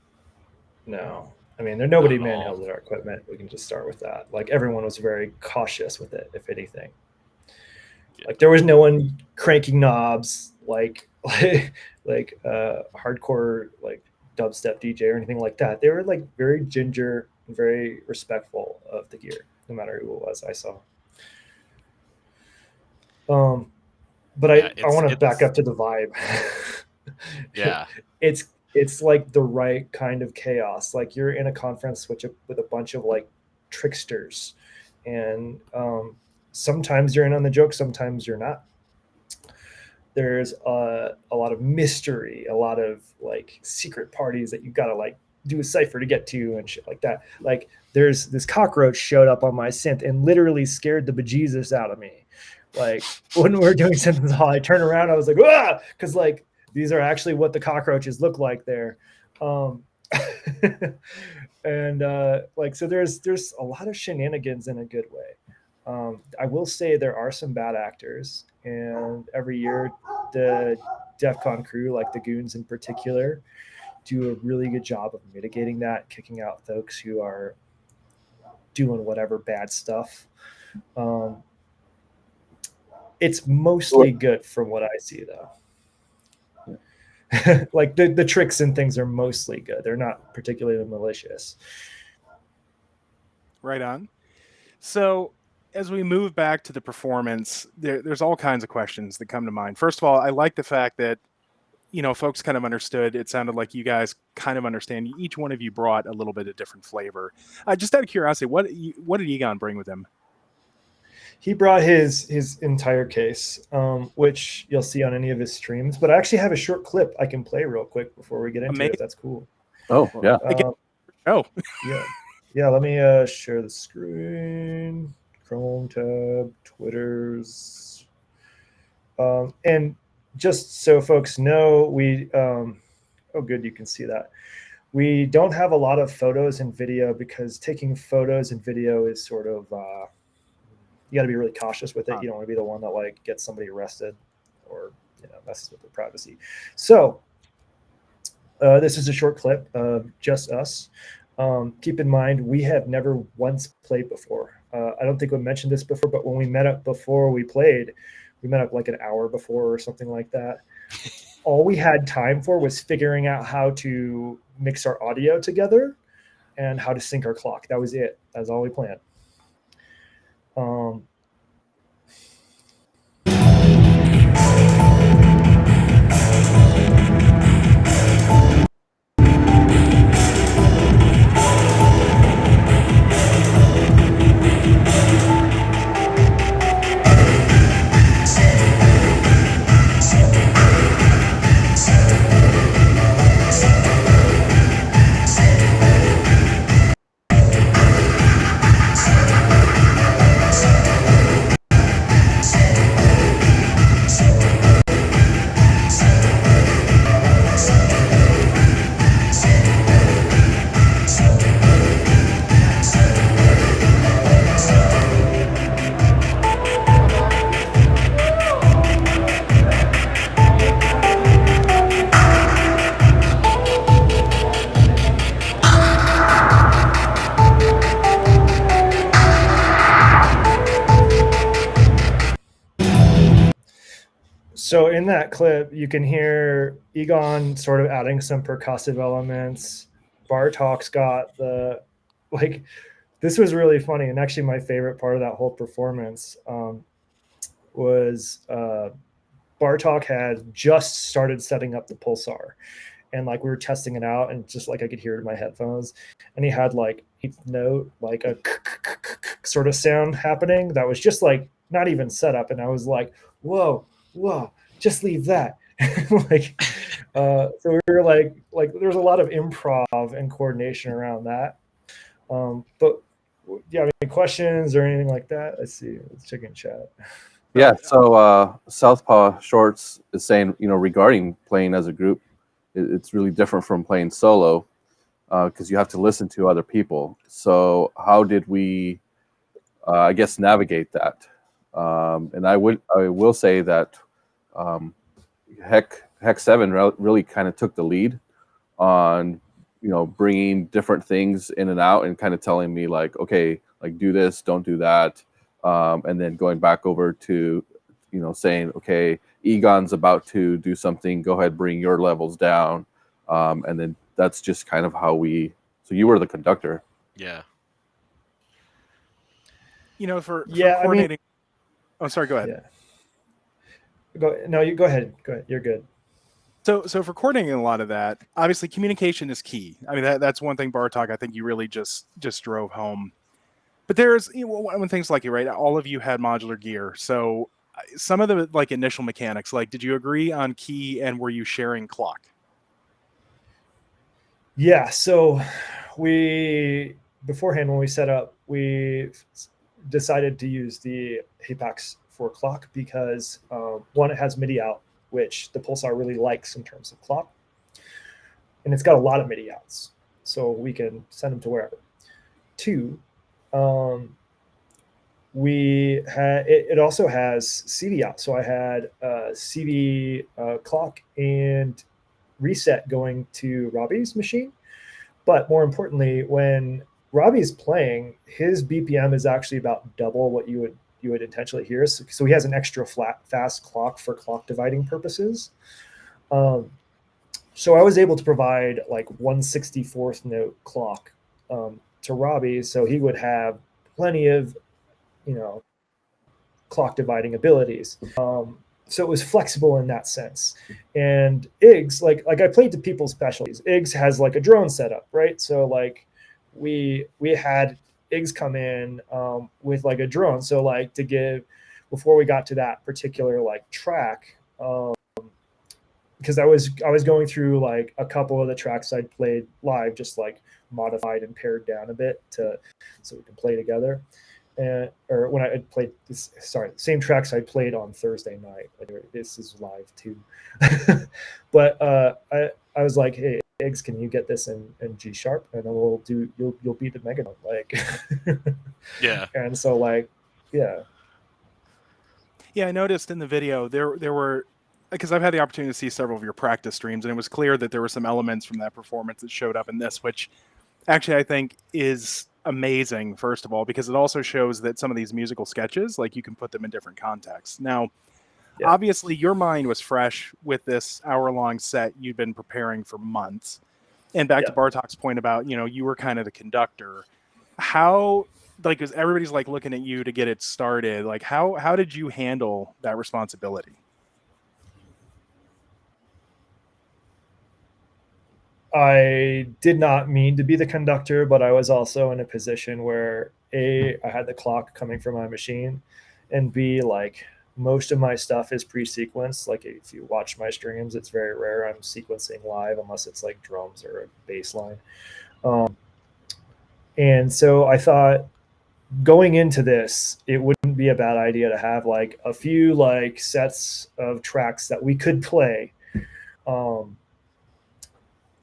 I mean, nobody Not at all. manhandled our equipment. We can just start with that. Like everyone was very cautious with it, if anything. Yeah. Like there was no one cranking knobs like hardcore like dubstep DJ or anything like that. They were like very ginger and very respectful of the gear, no matter who it was I saw. But I want to back up to the vibe. Yeah. It's like the right kind of chaos. Like you're in a conference with a bunch of like tricksters, and sometimes you're in on the joke, sometimes you're not. There's a lot of mystery, a lot of like secret parties that you gotta like do a cipher to get to and shit like that. Like there's this cockroach showed up on my synth and literally scared the bejesus out of me. Like when we were doing Synthesis Hall, I turned around, I was like, ah, because like these are actually what the cockroaches look like there. And like so there's a lot of shenanigans in a good way. I will say there are some bad actors, and every year the DEF CON crew, like the goons in particular, do a really good job of mitigating that, kicking out folks who are doing whatever bad stuff. It's mostly good from what I see, though. Like the tricks and things are mostly good. They're not particularly malicious. Right on. So as we move back to the performance, there's all kinds of questions that come to mind. First of all, I like the fact that, folks kind of understood. It sounded like you guys kind of understand. Each one of you brought a little bit of different flavor. Just out of curiosity, what did Egon bring with him? He brought his entire case, which you'll see on any of his streams. But I actually have a short clip I can play real quick before we get into it, if that's cool. Oh, yeah. Yeah, let me share the screen. Chrome tab, Twitters. And just so folks know, we oh good, you can see that. We don't have a lot of photos and video because taking photos and video is sort of you got to be really cautious with it. You don't want to be the one that like gets somebody arrested or messes with their privacy. So this is a short clip of just us. Keep in mind, we have never once played before. I don't think we mentioned this before, but when we met up before we played, we met up like an hour before or something like that. All we had time for was figuring out how to mix our audio together and how to sync our clock. That was it. That's all we planned. in that clip, you can hear Egon sort of adding some percussive elements. Bartok's got the like. This was really funny, and actually, my favorite part of that whole performance was Bartok had just started setting up the pulsar, and like we were testing it out, and just like I could hear it in my headphones, and he had like eighth note, like a sort of sound happening that was just like not even set up, and I was like, whoa, just leave that. Like, so we were like there's a lot of improv and coordination around that. But yeah, any questions or anything like that? Let's see. Let's check in chat. Yeah, so Southpaw Shorts is saying, regarding playing as a group, it's really different from playing solo because you have to listen to other people. So how did we, I guess, navigate that? And I will say that Hex 7 really kind of took the lead on, bringing different things in and out and kind of telling me like, okay, like do this, don't do that. And then going back over to, saying, okay, Egon's about to do something, go ahead, bring your levels down. And then that's just kind of how so you were the conductor. Yeah. For coordinating. Oh, sorry, go ahead. Yeah. You go ahead. Go ahead. You're good. So for coordinating a lot of that, obviously communication is key. I mean, that's one thing, Bartok, I think you really just drove home. But there's when things like right, all of you had modular gear. So some of the like initial mechanics, like did you agree on key and were you sharing clock? Yeah. So we beforehand when we set up, we decided to use the Hapax for clock because one, it has MIDI out, which the Pulsar really likes in terms of clock. And it's got a lot of MIDI outs, so we can send them to wherever. Two, it also has CV out. So I had CV clock and reset going to Robbie's machine. But more importantly, when Robbie's playing, his BPM is actually about double what you would intentionally hear. So he has an extra fast clock for clock dividing purposes. So I was able to provide like 1/64th note clock to Robbie, so he would have plenty of, clock dividing abilities. So it was flexible in that sense. And Iggs, like I played to people's specialties. Iggs has like a drone setup, right? So like we had Iggs come in with like a drone. So like to give, before we got to that particular like track, because I was going through like a couple of the tracks I'd played live, just like modified and pared down a bit so we can play together. Or when I had played this, same tracks I played on Thursday night. This is live too. But I was like, hey, Iggs, can you get this in G sharp, and then you'll beat the Megadon, like. Yeah. And so like, yeah. Yeah, I noticed in the video there were, because I've had the opportunity to see several of your practice streams, and it was clear that there were some elements from that performance that showed up in this, which actually I think is amazing, first of all, because it also shows that some of these musical sketches, like you can put them in different contexts. Now, Obviously your mind was fresh with this hour-long set you'd been preparing for months. And back to Bartok's point about, you were kind of the conductor. How, like, because everybody's like looking at you to get it started, like how did you handle that responsibility? I did not mean to be the conductor, but I was also in a position where A, I had the clock coming from my machine, and B, like most of my stuff is pre-sequenced. Like if you watch my streams, it's very rare I'm sequencing live unless it's like drums or a bass line. And so I thought going into this, it wouldn't be a bad idea to have like a few like sets of tracks that we could play.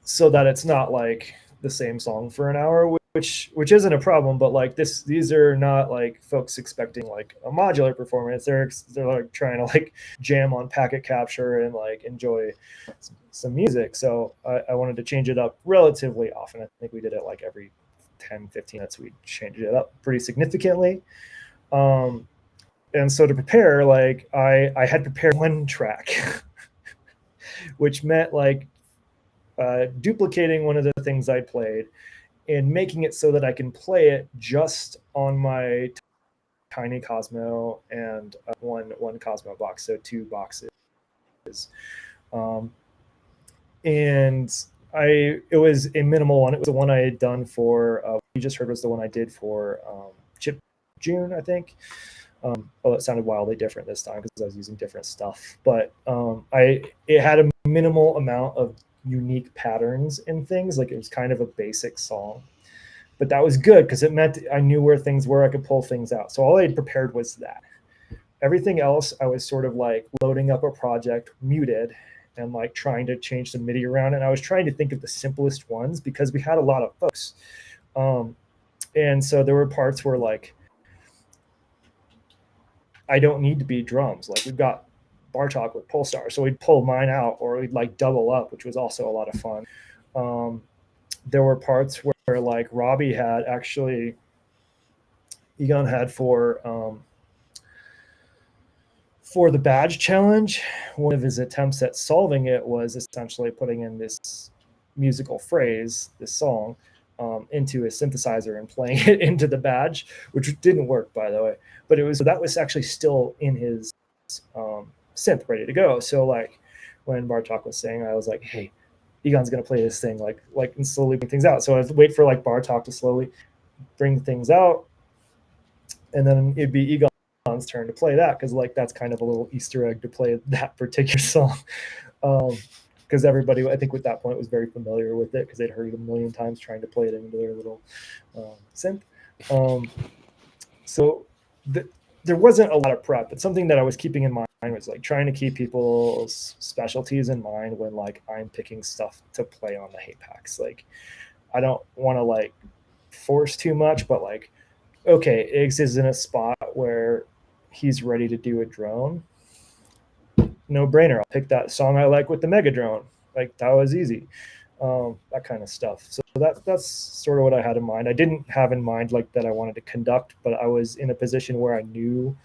So that it's not like the same song for an hour, which isn't a problem, but like these are not like folks expecting like a modular performance. They're like trying to like jam on packet capture and like enjoy some music. So I wanted to change it up relatively often. I think we did it like every 10-15 minutes. We changed it up pretty significantly. And so to prepare, like I had prepared one track which meant like duplicating one of the things I played and making it so that I can play it just on my tiny Cosmo and one Cosmo box, so 2 boxes. Um, and it was a minimal one. It was the one I had done for you just heard was the one I did for Chip June, I think. It sounded wildly different this time because I was using different stuff. But it had a minimal amount of unique patterns and things. Like it was kind of a basic song, but that was good because it meant I knew where things were. I could pull things out. So all I had prepared was that. Everything else, I was sort of like loading up a project, muted, and like trying to change the MIDI around. And I was trying to think of the simplest ones because we had a lot of folks. And so there were parts where like, I don't need to be drums. Like we've got Bartok with Pulsar. So we'd pull mine out or we'd like double up, which was also a lot of fun. There were parts where like Robbie had actually, Egon had for the badge challenge, one of his attempts at solving it was essentially putting in this musical phrase, this song, into a synthesizer and playing it into the badge, which didn't work, by the way. But that was actually still in his synth, ready to go. So like when Bartok was saying, I was like, hey, Egon's gonna play this thing, like and slowly bring things out. So I'd wait for like Bartok to slowly bring things out, and then it'd be Egon's turn to play that because like that's kind of a little Easter egg to play that particular song. Because everybody, I think, at that point was very familiar with it because they'd heard it a million times trying to play it into their little synth. So there wasn't a lot of prep, but something that I was keeping in mind was like trying to keep people's specialties in mind when like I'm picking stuff to play on the Hapax. Like I don't want to like force too much, but like, okay, Iggs is in a spot where he's ready to do a drone. No brainer. I'll pick that song I like with the Mega Drone. Like that was easy. That kind of stuff. So that's sort of what I had in mind. I didn't have in mind like that I wanted to conduct, but I was in a position where I knew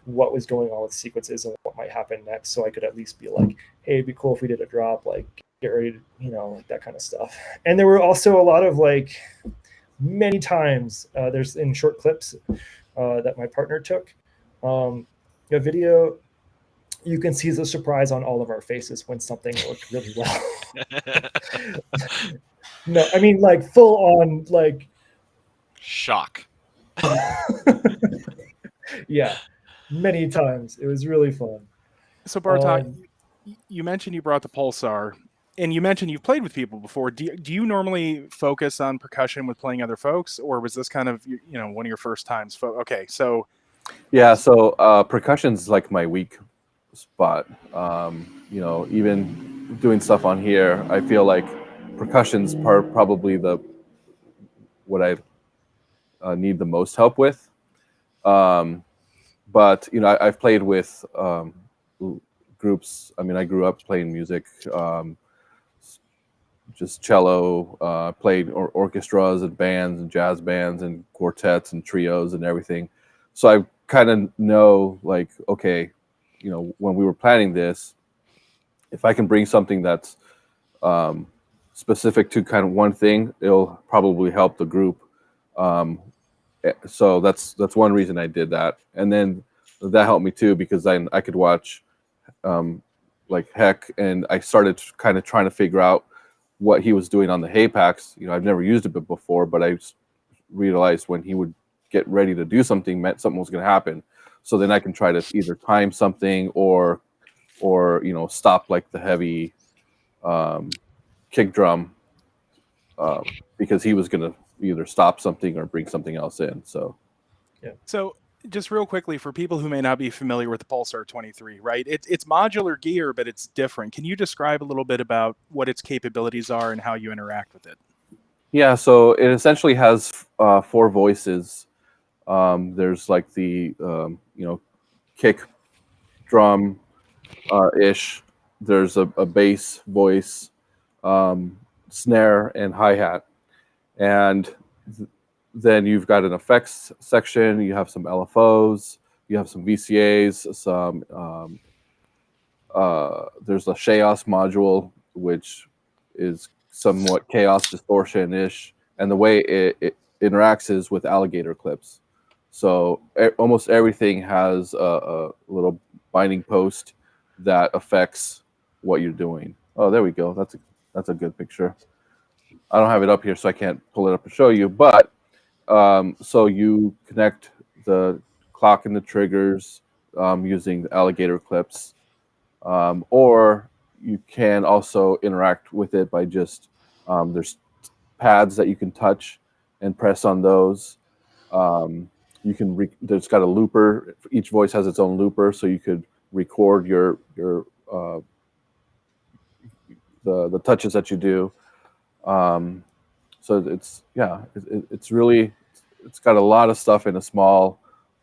what was going on with sequences and what might happen next. So I could at least be like, hey, it'd be cool if we did a drop, like get ready to, like that kind of stuff. And there were also a lot of like many times there's in short clips that my partner took a video. You can see the surprise on all of our faces when something worked really well. No, I mean like full on like shock. Yeah, many times. It was really fun. So Bartok, you mentioned you brought the Pulsar, and you mentioned you've played with people before. Do you normally focus on percussion with playing other folks, or was this kind of one of your first times? Okay, so yeah, so percussion's like my weak spot. Even doing stuff on here, I feel like percussion's probably what I need the most help with. But I've played with groups. I mean, I grew up playing music, just cello. Played orchestras and bands and jazz bands and quartets and trios and everything. So I kind of know, like, okay, when we were planning this, if I can bring something that's specific to kind of one thing, it'll probably help the group. So that's one reason I did that, and then that helped me too because I could watch like Heck, and I started kind of trying to figure out what he was doing on the Hapax. I've never used it before, but I realized when he would get ready to do something meant something was going to happen. So then I can try to either time something or stop like the heavy kick drum because he was going to either stop something or bring something else in. So, yeah. So just real quickly for people who may not be familiar with the Pulsar 23, right? It's modular gear, but it's different. Can you describe a little bit about what its capabilities are and how you interact with it? Yeah, so it essentially has 4 voices. There's like the kick drum ish. There's a bass voice, snare, and hi-hat. And then you've got an effects section. You have some LFOs. You have some VCAs, some There's a Chaos module, which is somewhat chaos distortion-ish, and the way it interacts is with alligator clips. So almost everything has a little binding post that affects what you're doing. Oh, there we go. That's a good picture. I don't have it up here, so I can't pull it up and show you. But so you connect the clock and the triggers using the alligator clips, or you can also interact with it by just there's pads that you can touch and press on those. You can there's got a looper. Each voice has its own looper, so you could record your the touches that you do. So it's really it's got a lot of stuff in a small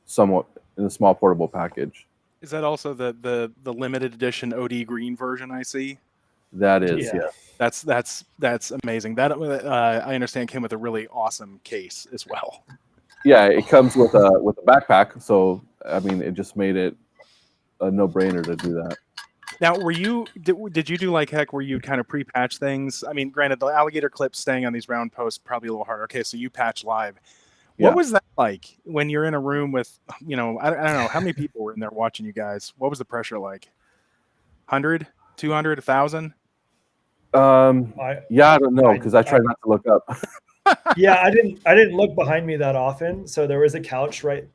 portable package. Is that also the limited edition OD Green version I see? That is, Yeah. yeah. That's amazing. That I understand came with a really awesome case as well. Yeah, it comes with a backpack, so I mean, it just made it a no-brainer to do that. Now, did you do like heck where you kind of pre-patch things? I mean, granted, the alligator clips staying on these round posts probably a little harder. Okay, so you patch live. Yeah. What was that like when you're in a room with, I don't know, how many people were in there watching you guys? What was the pressure like? 100, 200, 1,000? Yeah, I don't know, because I try not to look up. Yeah, I didn't look behind me that often. So there was a couch right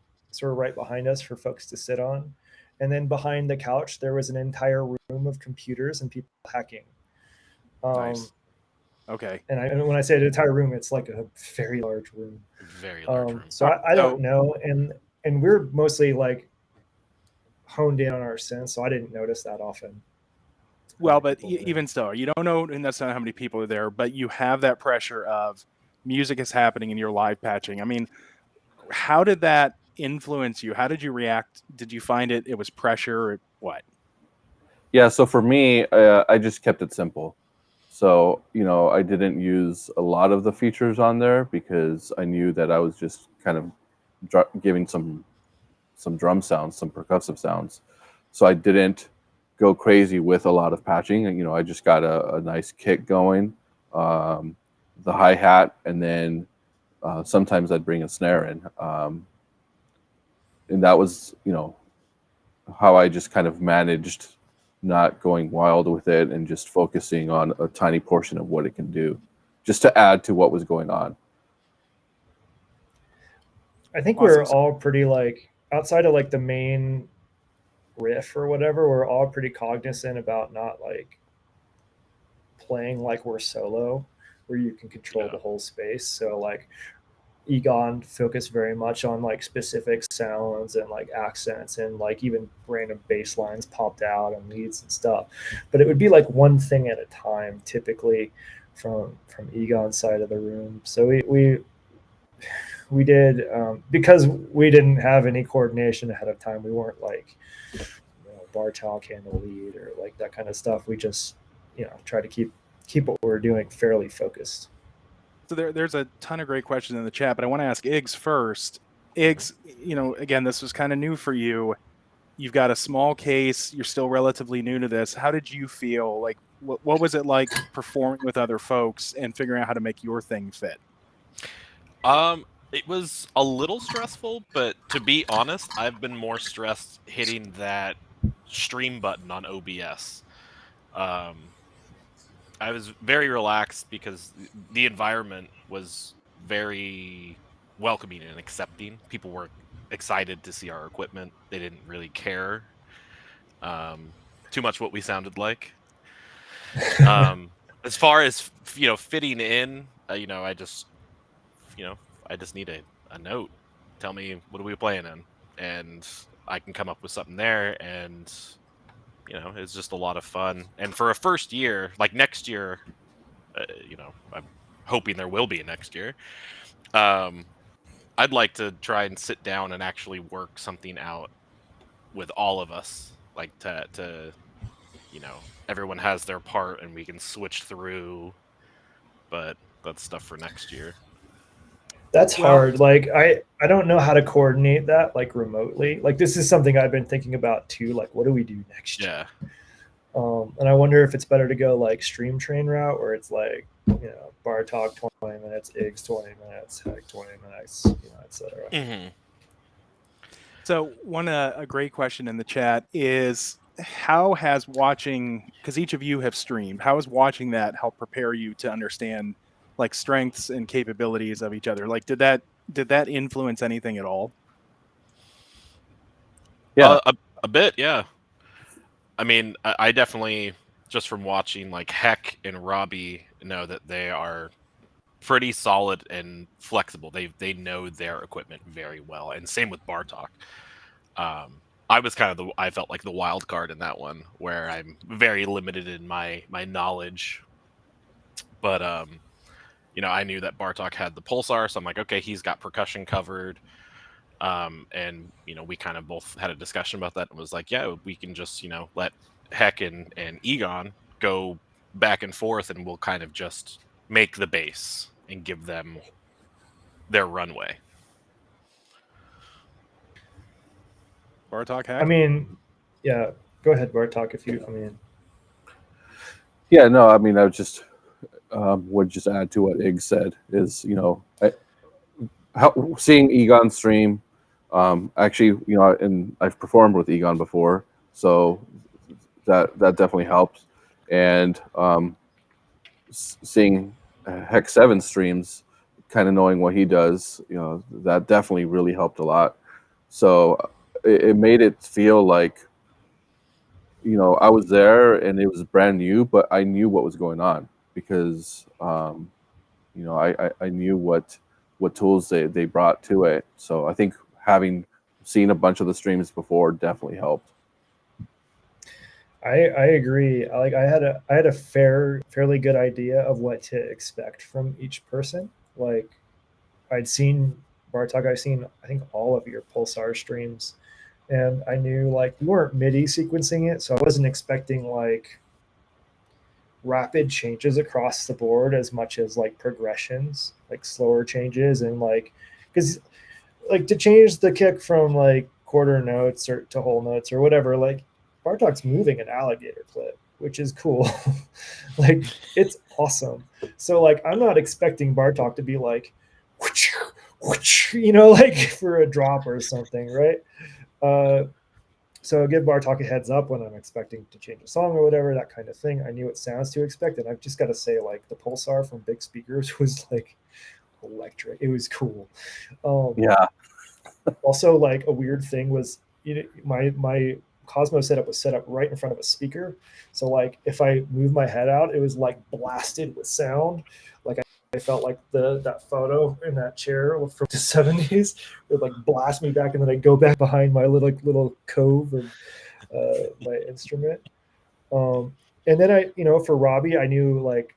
behind us for folks to sit on. And then behind the couch, there was an entire room of computers and people hacking. Nice. Okay. And when I say an entire room, it's like a very large room. Very large room. So I don't know. And we're mostly like honed in on our sense, so I didn't notice that often. Well, but even so, you don't know necessarily how many people are there, but you have that pressure of music is happening and you're live patching. I mean, how did that influence you? How did you react? Did you find it was pressure or what? Yeah, so for me, I just kept it simple. So, I didn't use a lot of the features on there because I knew that I was just kind of giving some drum sounds, some percussive sounds. So I didn't go crazy with a lot of patching. And, I just got a nice kick going, the hi-hat, and then sometimes I'd bring a snare in. And that was, how I just kind of managed not going wild with it and just focusing on a tiny portion of what it can do, just to add to what was going on. I think we're all pretty like, outside of like the main riff or whatever, we're all pretty cognizant about not like playing like we're solo, where you can control the whole space. So like Egon focused very much on like specific sounds and like accents, and like even random bass lines popped out and leads and stuff. But it would be like one thing at a time, typically from Egon's side of the room. So we did because we didn't have any coordination ahead of time. We weren't like Bartok and the lead or like that kind of stuff. We just try to keep what we're doing fairly focused. So there's a ton of great questions in the chat, but I want to ask Iggs first. Iggs, again, this was kind of new for you. You've got a small case. You're still relatively new to this. How did you feel? Like, what was it like performing with other folks and figuring out how to make your thing fit? It was a little stressful, but to be honest, I've been more stressed hitting that stream button on OBS. I was very relaxed because the environment was very welcoming and accepting. People were excited to see our equipment. They didn't really care too much what we sounded like. As far as fitting in, I just need a note. Tell me, what are we playing in, and I can come up with something there. And it's just a lot of fun. And for a first year, like next year, I'm hoping there will be a next year. I'd like to try and sit down and actually work something out with all of us, like to everyone has their part and we can switch through. But that's stuff for next year. That's hard. Like I don't know how to coordinate that like remotely. Like this is something I've been thinking about too. Like what do we do next year? And I wonder if it's better to go like stream train route, where it's like, Bartok 20 minutes, Iggs 20 minutes, Heck 20 minutes, etc. Mm-hmm. So a great question in the chat is, how has watching, because each of you have streamed, how has watching that help prepare you to understand like strengths and capabilities of each other? Like, did that influence anything at all? Yeah. A bit, yeah. I mean, I definitely, just from watching like Heck and Robbie, know that they are pretty solid and flexible. They know their equipment very well, and same with Bartok. I was kind of I felt like the wild card in that one, where I'm very limited in my knowledge. But I knew that Bartok had the pulsar, so I'm like, okay, he's got percussion covered. And we kind of both had a discussion about that, and was like, yeah, we can just let Heck and Egon go back and forth, and we'll kind of just make the base and give them their runway. Bartok, Heck? I mean, yeah, go ahead, Bartok, if you, Yeah, no, I mean, I just would just add to what Ig said is, seeing Egon stream, actually, and I've performed with Egon before, so that definitely helps. And seeing Heck 7 streams, kind of knowing what he does, that definitely really helped a lot. So it made it feel like, I was there and it was brand new, but I knew what was going on because, I knew what tools they brought to it. So I think having seen a bunch of the streams before definitely helped. I agree. I had a fairly good idea of what to expect from each person. Like, I'd seen Bartok, I've seen I think all of your Pulsar streams, and I knew like you weren't MIDI sequencing it, so I wasn't expecting like rapid changes across the board as much as like progressions, like slower changes, and like because like to change the kick from like quarter notes or to whole notes or whatever, like Bartok's moving an alligator clip, which is cool. Like, it's awesome. So like I'm not expecting Bartok to be like whoosh, whoosh, like for a drop or something, right? So give Bartok a heads up when I'm expecting to change a song or whatever, that kind of thing. I knew what sounds to expect, and I've just got to say, like, the Pulsar from Big Speakers was like electric. It was cool. Yeah. Also, like a weird thing was, my Cosmo setup was set up right in front of a speaker, so like if I moved my head out, it was like blasted with sound. Like I felt like that photo in that chair from the 70s would like blast me back, and then I go back behind my little cove of my instrument. And then for Robbie, I knew like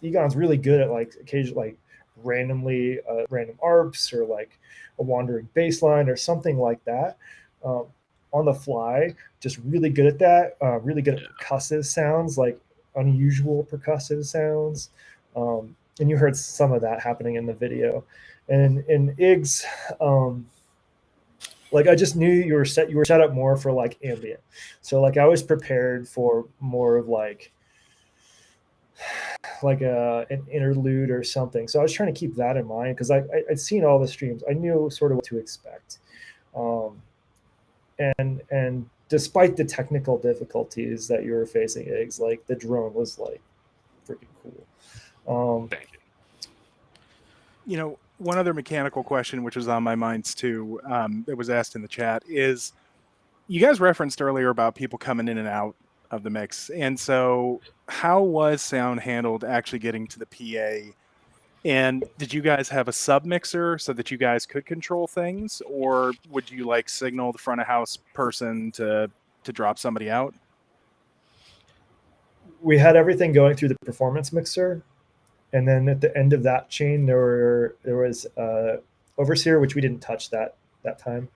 Egon's really good at like occasionally like randomly random arps or like a wandering bass line or something like that. On the fly, just really good at that. Really good at percussive sounds, like unusual percussive sounds. And you heard some of that happening in the video. And in Iggs, like I just knew you were set up more for like ambient. So like I was prepared for more of like an interlude or something. So I was trying to keep that in mind because I'd seen all the streams. I knew sort of what to expect. And despite the technical difficulties that you were facing, Iggs, like the drone was like freaking cool. Thank you. One other mechanical question, which was on my mind too, that was asked in the chat, is you guys referenced earlier about people coming in and out of the mix. And so how was sound handled actually getting to the PA? And did you guys have a sub mixer so that you guys could control things, or would you like signal the front of house person to drop somebody out? We had everything going through the performance mixer. And then at the end of that chain, there was Overseer, which we didn't touch that time.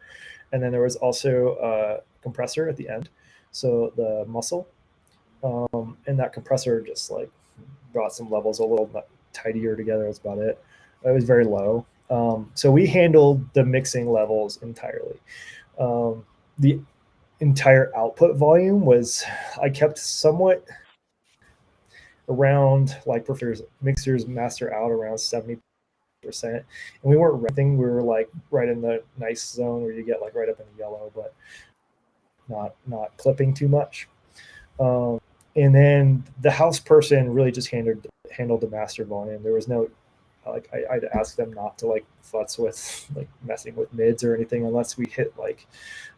And then there was also a compressor at the end. So the muscle. And that compressor just like brought some levels a little tidier together. That's about it. It was very low. So we handled the mixing levels entirely. The entire output volume was I kept somewhat around like mixers master out around 70%, and we weren't renting. We were like right in the nice zone where you get like right up in the yellow, but not clipping too much. And then the house person really just handled the master volume. There was no like I'd ask them not to like futz with like messing with mids or anything unless we hit like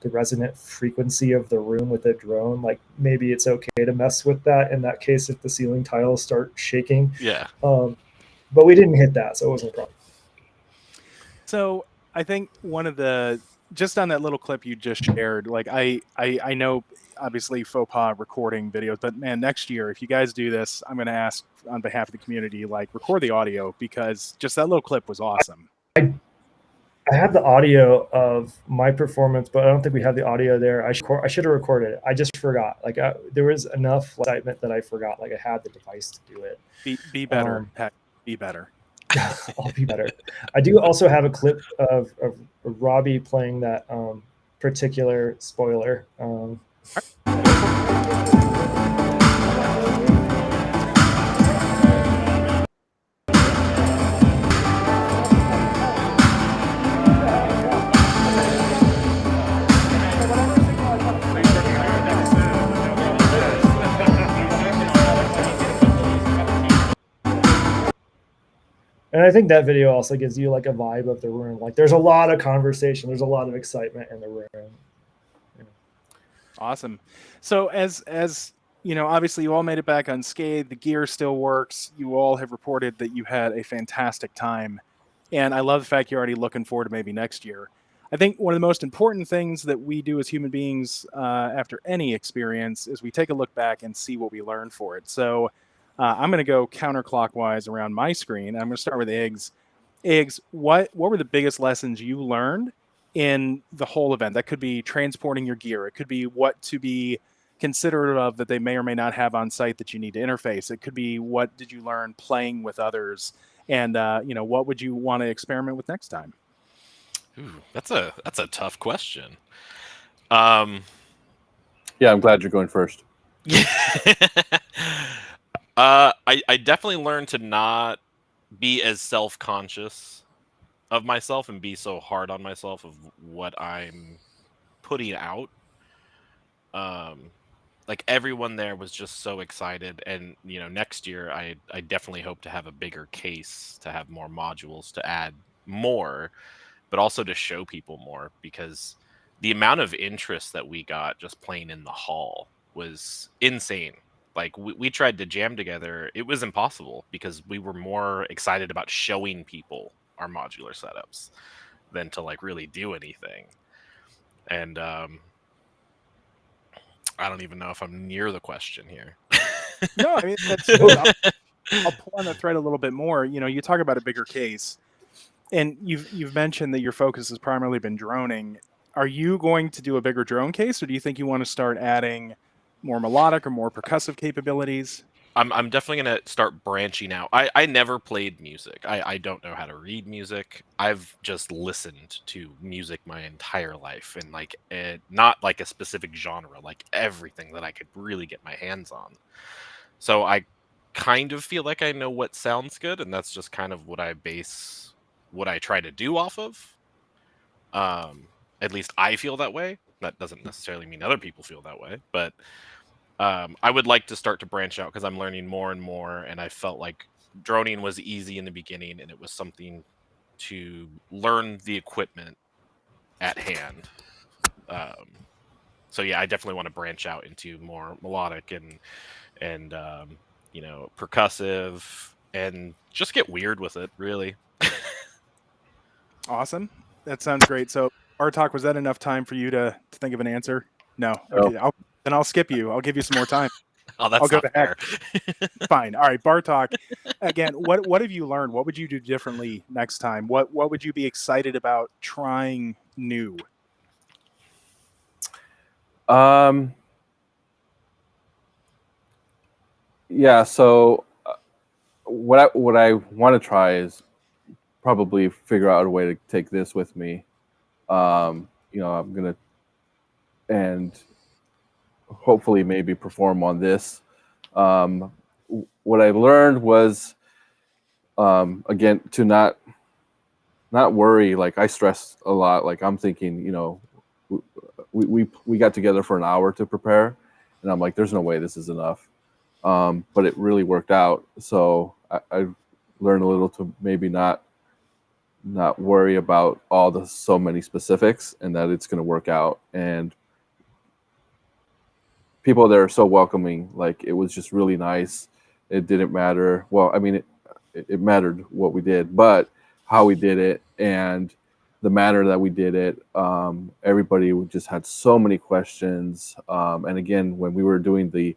the resonant frequency of the room with a drone. Like maybe it's okay to mess with that in that case if the ceiling tiles start shaking. Yeah. But we didn't hit that, so it wasn't a problem. So I think one of the just on that little clip you just shared, like I know obviously faux pas recording videos, but man, next year if you guys do this, I'm going to ask on behalf of the community, like record the audio because just that little clip was awesome. I have the audio of my performance, but I don't think we have the audio there. I should have recorded it. I just forgot. Like there was enough excitement that I forgot. Like I had the device to do it. Be better, Pat. Be better. I'll be better. I do also have a clip of Robbie playing that particular spoiler. And I think that video also gives you like a vibe of the room. Like there's a lot of conversation. There's a lot of excitement in the room. Awesome. So as you know, obviously you all made it back unscathed. The gear still works. You all have reported that you had a fantastic time. And I love the fact you're already looking forward to maybe next year. I think one of the most important things that we do as human beings after any experience is we take a look back and see what we learned for it. So I'm going to go counterclockwise around my screen. I'm going to start with Iggs. Iggs, what were the biggest lessons you learned in the whole event? That could be transporting your gear. It could be what to be considerate of that they may or may not have on site that you need to interface. It could be what did you learn playing with others, and what would you want to experiment with next time? Ooh, that's a tough question. Yeah, I'm glad you're going first. Yeah. I definitely learned to not be as self-conscious of myself and be so hard on myself of what I'm putting out. Like everyone there was just so excited, and next year I definitely hope to have a bigger case, to have more modules, to add more, but also to show people more, because the amount of interest that we got just playing in the hall was insane. Like we tried to jam together. It was impossible because we were more excited about showing people our modular setups than to like really do anything. And I don't even know if I'm near the question here. No, I mean, that's good. I'll pull on that thread a little bit more. You talk about a bigger case, and you've mentioned that your focus has primarily been droning. Are you going to do a bigger drone case, or do you think you want to start adding more melodic or more percussive capabilities? I'm definitely going to start branching out. I never played music. I don't know how to read music. I've just listened to music my entire life, and like not like a specific genre, like everything that I could really get my hands on. So I kind of feel like I know what sounds good, and that's just kind of what I base what I try to do off of. At least I feel that way. That doesn't necessarily mean other people feel that way, but I would like to start to branch out because I'm learning more and more, and I felt like droning was easy in the beginning, and it was something to learn the equipment at hand. So yeah, I definitely want to branch out into more melodic and percussive, and just get weird with it, really. Awesome. That sounds great. So, Bartok, was that enough time for you to think of an answer? No. No. Okay. Then I'll skip you. I'll give you some more time. Oh, that's I'll go not to heck. fair. Fine. All right, Bartok. Again, what have you learned? What would you do differently next time? What would you be excited about trying new? Yeah. So what I want to try is probably figure out a way to take this with me. I'm gonna, and hopefully maybe perform on this. What I learned was, again, to not worry. Like, I stress a lot. Like, I'm thinking, we got together for an hour to prepare, and I'm like, there's no way this is enough. But it really worked out. So I learned a little to maybe not worry about so many specifics, and that it's going to work out. And people there are so welcoming. Like, it was just really nice. It didn't matter. Well, I mean, it mattered what we did, but how we did it and the manner that we did it. Everybody just had so many questions. And again, when we were doing the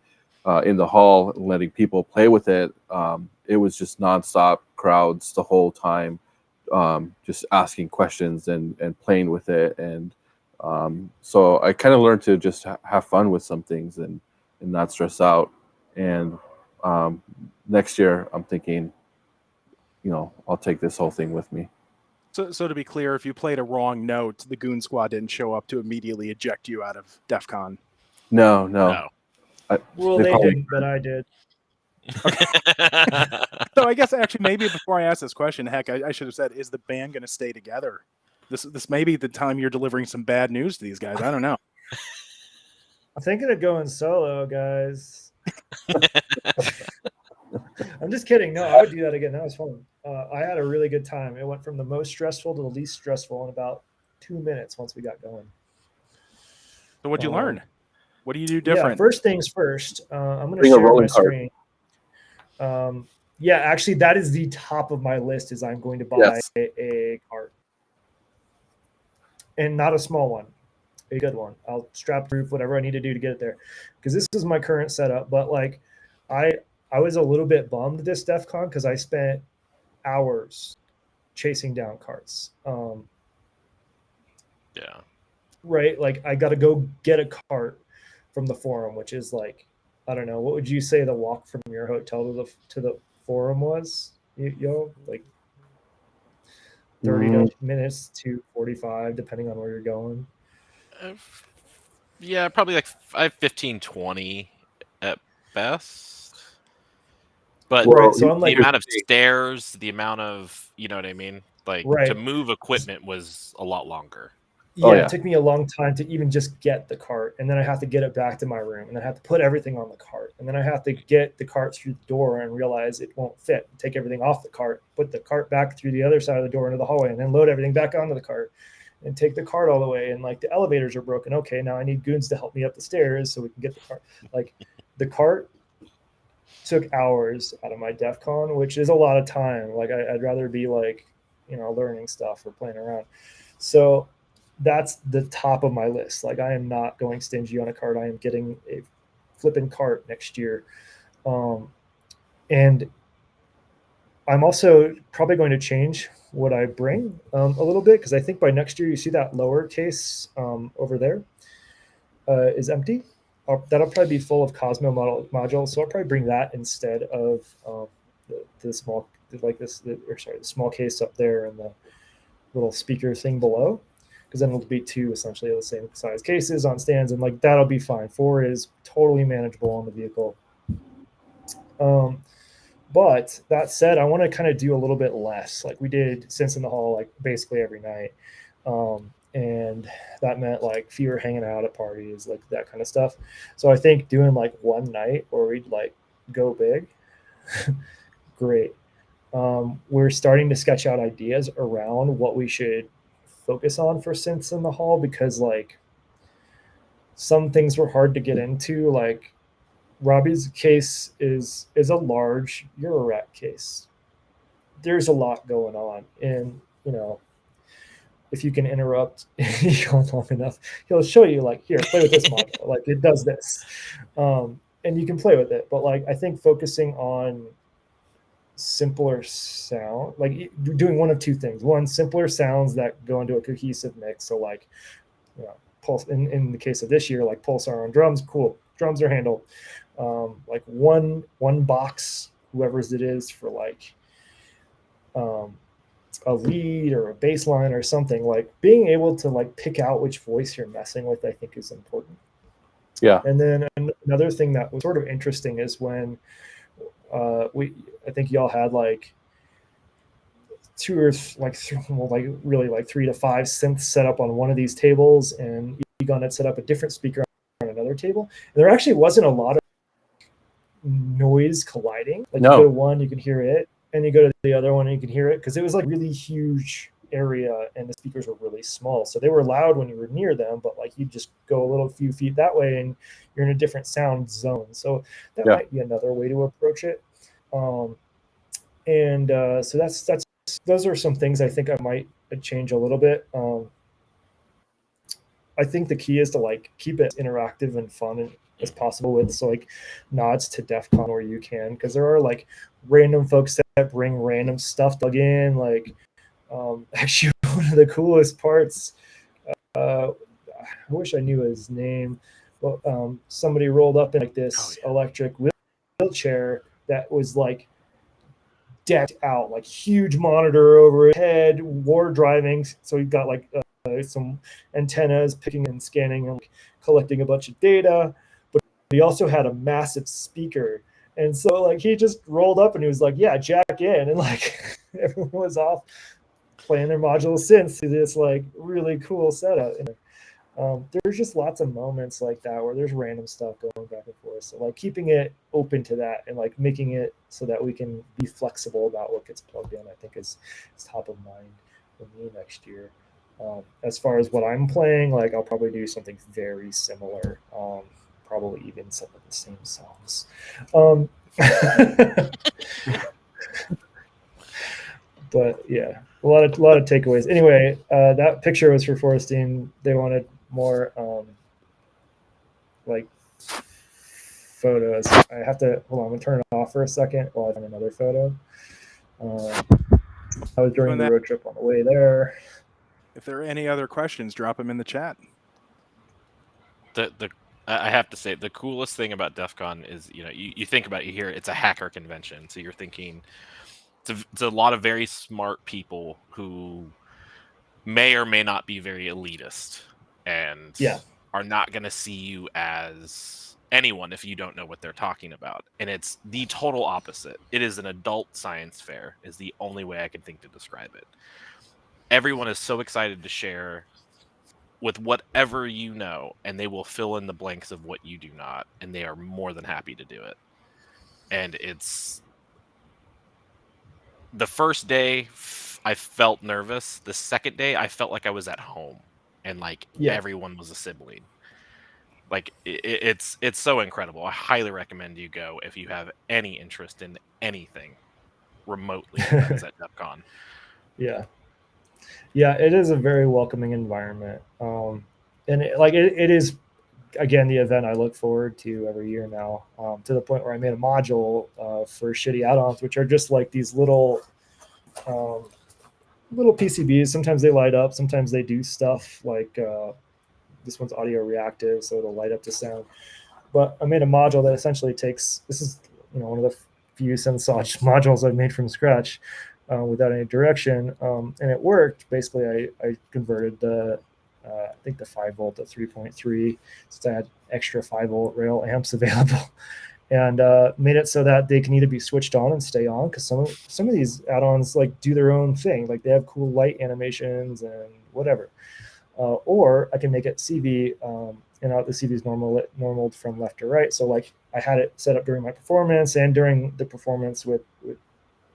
in the hall, letting people play with it, it was just nonstop crowds the whole time, just asking questions and playing with it. And so I kind of learned to just have fun with some things and not stress out. And next year, I'm thinking, I'll take this whole thing with me. So to be clear, if you played a wrong note, the Goon Squad didn't show up to immediately eject you out of DEF CON. No. No. Well, they didn't, but I did. So I guess actually maybe before I ask this question, heck, I should have said, is the band going to stay together? This may be the time you're delivering some bad news to these guys. I don't know. I'm thinking of going solo, guys. I'm just kidding. No, I would do that again. That was fun. I had a really good time. It went from the most stressful to the least stressful in about 2 minutes once we got going. So what'd you learn? What do you do different? Yeah, first things first. I'm going to share my screen. Yeah, actually, that is the top of my list. Is I'm going to buy a cart, and not a small one, a good one. I'll strap the roof, whatever I need to do to get it there, because this is my current setup. But like, I was a little bit bummed this DEF CON because I spent hours chasing down carts. Yeah. Right. Like, I got to go get a cart from the forum, which is like, I don't know, what would you say the walk from your hotel to the forum was? Like 30 minutes to 45, depending on where you're going. Yeah, probably like 15, 20 at best. But right, so I'm like, the amount of stairs, the amount of, you know what I mean? Like, to move equipment was a lot longer. Yeah, it took me a long time to even just get the cart, and then I have to get it back to my room, and I have to put everything on the cart, and then I have to get the cart through the door and realize it won't fit. Take everything off the cart, put the cart back through the other side of the door into the hallway, and then load everything back onto the cart, and take the cart all the way. And like, the elevators are broken. Okay, now I need goons to help me up the stairs so we can get the cart. Like, the cart took hours out of my DEF CON, which is a lot of time. Like, I'd rather be like, learning stuff or playing around. So that's the top of my list. Like, I am not going stingy on a cart. I am getting a flipping cart next year. And I'm also probably going to change what I bring a little bit, because I think by next year, you see that lower case over there is empty. That'll probably be full of Cosmo modules. So I'll probably bring that instead of the small, like this, the small case up there and the little speaker thing below. Because then it'll be two essentially the same size cases on stands, and like, that'll be fine. 4 is totally manageable on the vehicle. But that said, I want to kind of do a little bit less. Like, we did Synths in the Hall like basically every night, and that meant like fewer hanging out at parties, like that kind of stuff. So I think doing like one night where we'd like go big, great. We're starting to sketch out ideas around what we should focus on for Synths in the Hall, because like, some things were hard to get into. Like, Robbie's case is a large Eurorack case. There's a lot going on, and if you can interrupt long enough, he'll show you like, here, play with this module. Like, it does this, and you can play with it. But like, I think focusing on simpler sound, like doing one of two things. One, simpler sounds that go into a cohesive mix. So like, pulse in the case of this year, like Pulsar on drums, cool. Drums are handled. Like one box, whoever's it is, for like a lead or a bass line or something. Like, being able to like pick out which voice you're messing with, I think is important. Yeah. And then another thing that was sort of interesting is when I think y'all had like two or really like 3 to 5 synths set up on one of these tables, and Egon had set up a different speaker on another table. And there actually wasn't a lot of noise colliding. Like you go to one, you can hear it, and you go to the other one, and you can hear it, because it was like really huge area and the speakers were really small, so they were loud when you were near them, but like you just go a little few feet that way and you're in a different sound zone. So that might be another way to approach it. So that's those are some things I think I might change a little bit. I think the key is to like keep it interactive and fun as possible, with so like nods to DEF CON where you can, because there are like random folks that bring random stuff to plug in. Like actually one of the coolest parts, I wish I knew his name, but somebody rolled up in like this electric wheelchair that was like decked out, like huge monitor over his head, war driving. So you've got like some antennas picking and scanning and like, collecting a bunch of data, but he also had a massive speaker. And so like he just rolled up and he was like, yeah, jack in, and like everyone was off playing their modular synths to this like really cool setup. There's just lots of moments like that where there's random stuff going back and forth. So like keeping it open to that and like making it so that we can be flexible about what gets plugged in, I think is top of mind for me next year. As far as what I'm playing, like I'll probably do something very similar. Probably even some of the same songs. But yeah, a lot of takeaways. Anyway, that picture was for Forestine. They wanted more like photos. I have to hold on. I'm gonna turn it off for a second while I find another photo. I was during the road trip on the way there. If there are any other questions, drop them in the chat. I have to say, the coolest thing about DEF CON is, you think about it, you hear it's a hacker convention, so you're thinking it's a lot of very smart people who may or may not be very elitist and are not going to see you as anyone if you don't know what they're talking about. And it's the total opposite. It is an adult science fair, is the only way I can think to describe it. Everyone is so excited to share with whatever you know, and they will fill in the blanks of what you do not, and they are more than happy to do it. And it's the first day I felt nervous. The second day I felt like I was at home and like everyone was a sibling. Like it's so incredible. I highly recommend you go if you have any interest in anything remotely at DEF CON. Yeah, it is a very welcoming environment, and it is, again, the event I look forward to every year now, to the point where I made a module for shitty add-ons, which are just like these little PCBs. Sometimes they light up, sometimes they do stuff like this one's audio reactive, so it'll light up the sound. But I made a module that essentially takes, this is one of the few Sensage modules I've made from scratch without any direction, and it worked. Basically, I converted the I think the 5-volt to 3.3, since I had extra 5-volt rail amps available, and made it so that they can either be switched on and stay on, because some of these add-ons like do their own thing, like they have cool light animations and whatever. Or I can make it CV, and the CV is normaled from left to right. So like I had it set up during my performance and during the performance with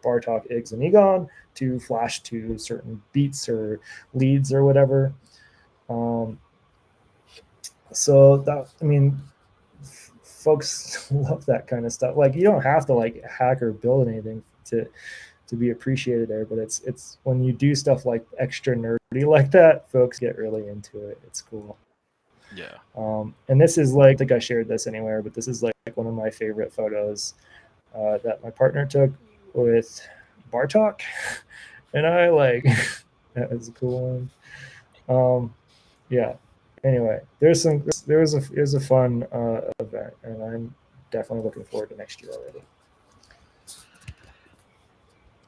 Bartok, Iggs, and Egon to flash to certain beats or leads or whatever. So that, I mean, folks love that kind of stuff. Like you don't have to like hack or build anything to be appreciated there, but it's when you do stuff like extra nerdy like that, folks get really into it. It's cool. Yeah. And this is like, I think I shared this anywhere, but this is like one of my favorite photos that my partner took with Bartok, and I like that was a cool one. Yeah. Anyway, there was a fun event, and I'm definitely looking forward to next year already.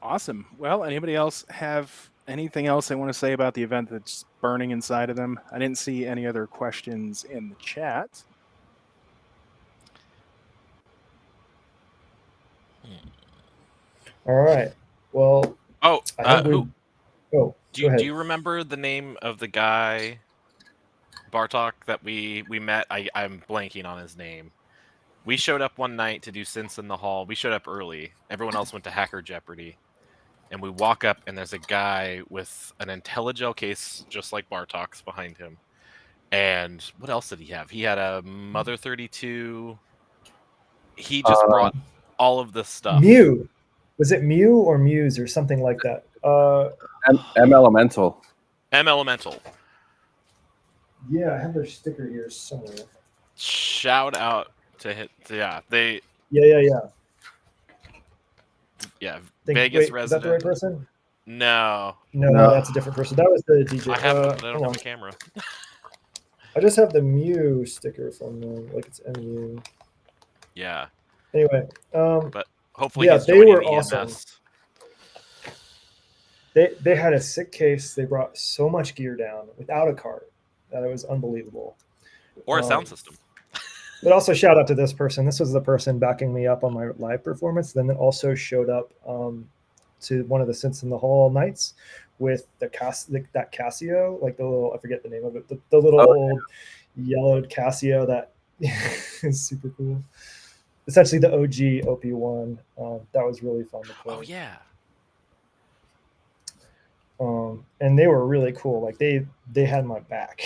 Awesome. Well, anybody else have anything else they want to say about the event that's burning inside of them? I didn't see any other questions in the chat. All right. Well, Oh, I think we. who Oh, do go you ahead. do you remember the name of the guy Bartok that we met? I'm blanking on his name. We showed up one night to do Synths in the Hall. We showed up early. Everyone else went to Hacker Jeopardy. And we walk up, and there's a guy with an IntelliGel case just like Bartok's behind him. And what else did he have? He had a Mother 32. He just brought all of this stuff. Mew. Was it Mew or Muse or something like that? M Elemental. M Elemental. Yeah, I have their sticker here somewhere. Shout out to him. Yeah, Yeah. Vegas Wait, resident. is that the right person? No, No, that's a different person. That was the DJ. I have them, but I hold don't have on. a camera. I just have the Mew sticker from them, like it's MU. Yeah, Anyway, but hopefully yeah, he's they joining were EMS. awesome. They had a sick case. They brought so much gear down without a cart that it was unbelievable. Or a sound system. But also shout out to this person. This was the person backing me up on my live performance. Then it also showed up to one of the Synths in the Hall nights with that Casio, like the little, I forget the name of it, the little old yellowed Casio that is super cool. Essentially the OG OP1. That was really fun to play. Oh yeah. And they were really cool. Like they had my back.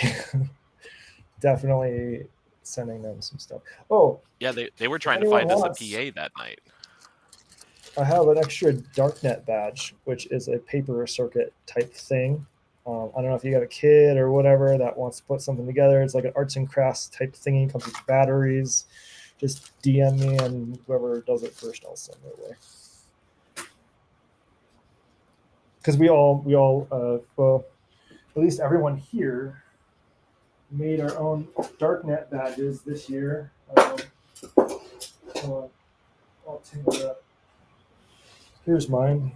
Definitely sending them some stuff. Oh yeah, they were trying to find us a PA that night. I have an extra Darknet badge, which is a paper circuit type thing. I don't know if you got a kid or whatever that wants to put something together. It's like an arts and crafts type thingy. Comes with batteries. Just DM me, and whoever does it first, I'll send their way. Because we all, well, at least everyone here made our own Darknet badges this year. I'll take it up. Here's mine.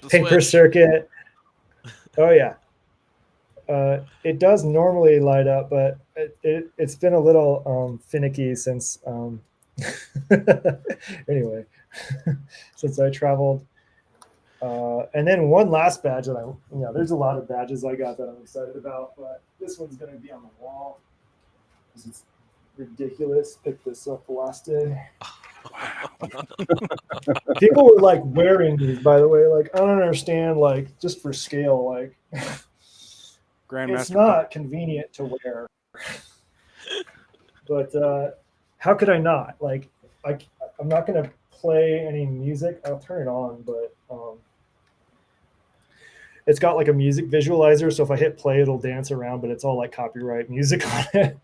Paper switch. circuit. Oh yeah. It does normally light up, but it's been a little finicky since anyway, since I traveled. And then one last badge that there's a lot of badges I got that I'm excited about, but this one's going to be on the wall because it's ridiculous. Picked this up last day. People were like wearing these, by the way. Like, I don't understand, like, just for scale, like it's not convenient to wear. But how could I not? Like, I'm not going to play any music. I'll turn it on, but it's got like a music visualizer, so if I hit play, it'll dance around, but it's all like copyright music on it.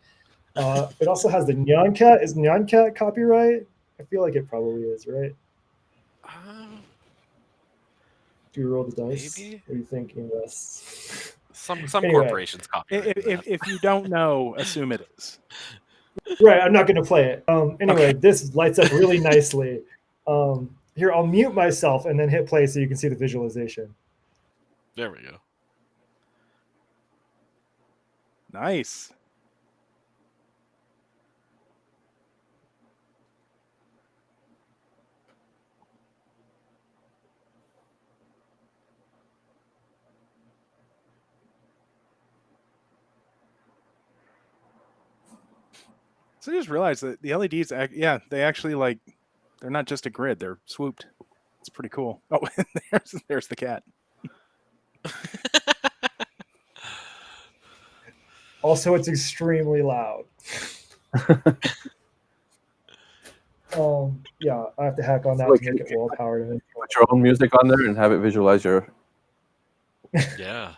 It also has the Nyan Cat. Is Nyan Cat copyright? I feel like it probably is, right? Do you roll the dice? Maybe. What are you thinking? Yes. Some corporations copyright. If you don't know, assume it is. Right, I'm not going to play it. Anyway, This lights up really nicely. Here, I'll mute myself and then hit play so you can see the visualization. There we go. Nice. So I just realized that the LEDs, they actually they're not just a grid; they're swooped. It's pretty cool. Oh, there's the cat. Also, it's extremely loud. Yeah, I have to hack on that to make it wall powered. Put your own music on there and have it visualize your. Yeah.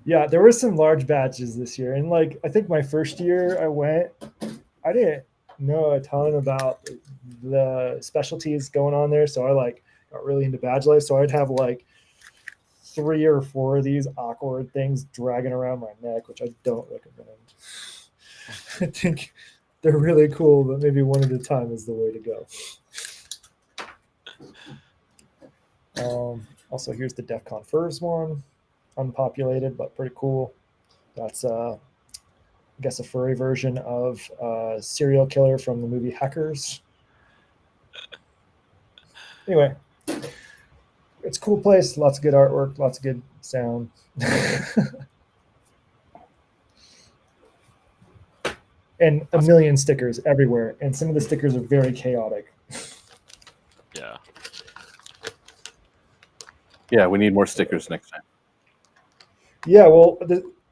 Yeah, there were some large batches this year, and I think my first year I went, I didn't know a ton about the specialties going on there, so I got really into badge life. So I'd have 3 or 4 of these awkward things dragging around my neck, which I don't recommend. I think they're really cool, but maybe one at a time is the way to go. Also, here's the DEF CON Furs one. Unpopulated, but pretty cool. That's I guess a furry version of serial killer from the movie Hackers. Anyway, it's a cool place. Lots of good artwork. Lots of good sound. And a million stickers everywhere. And some of the stickers are very chaotic. Yeah. Yeah, we need more stickers next time. Yeah, well,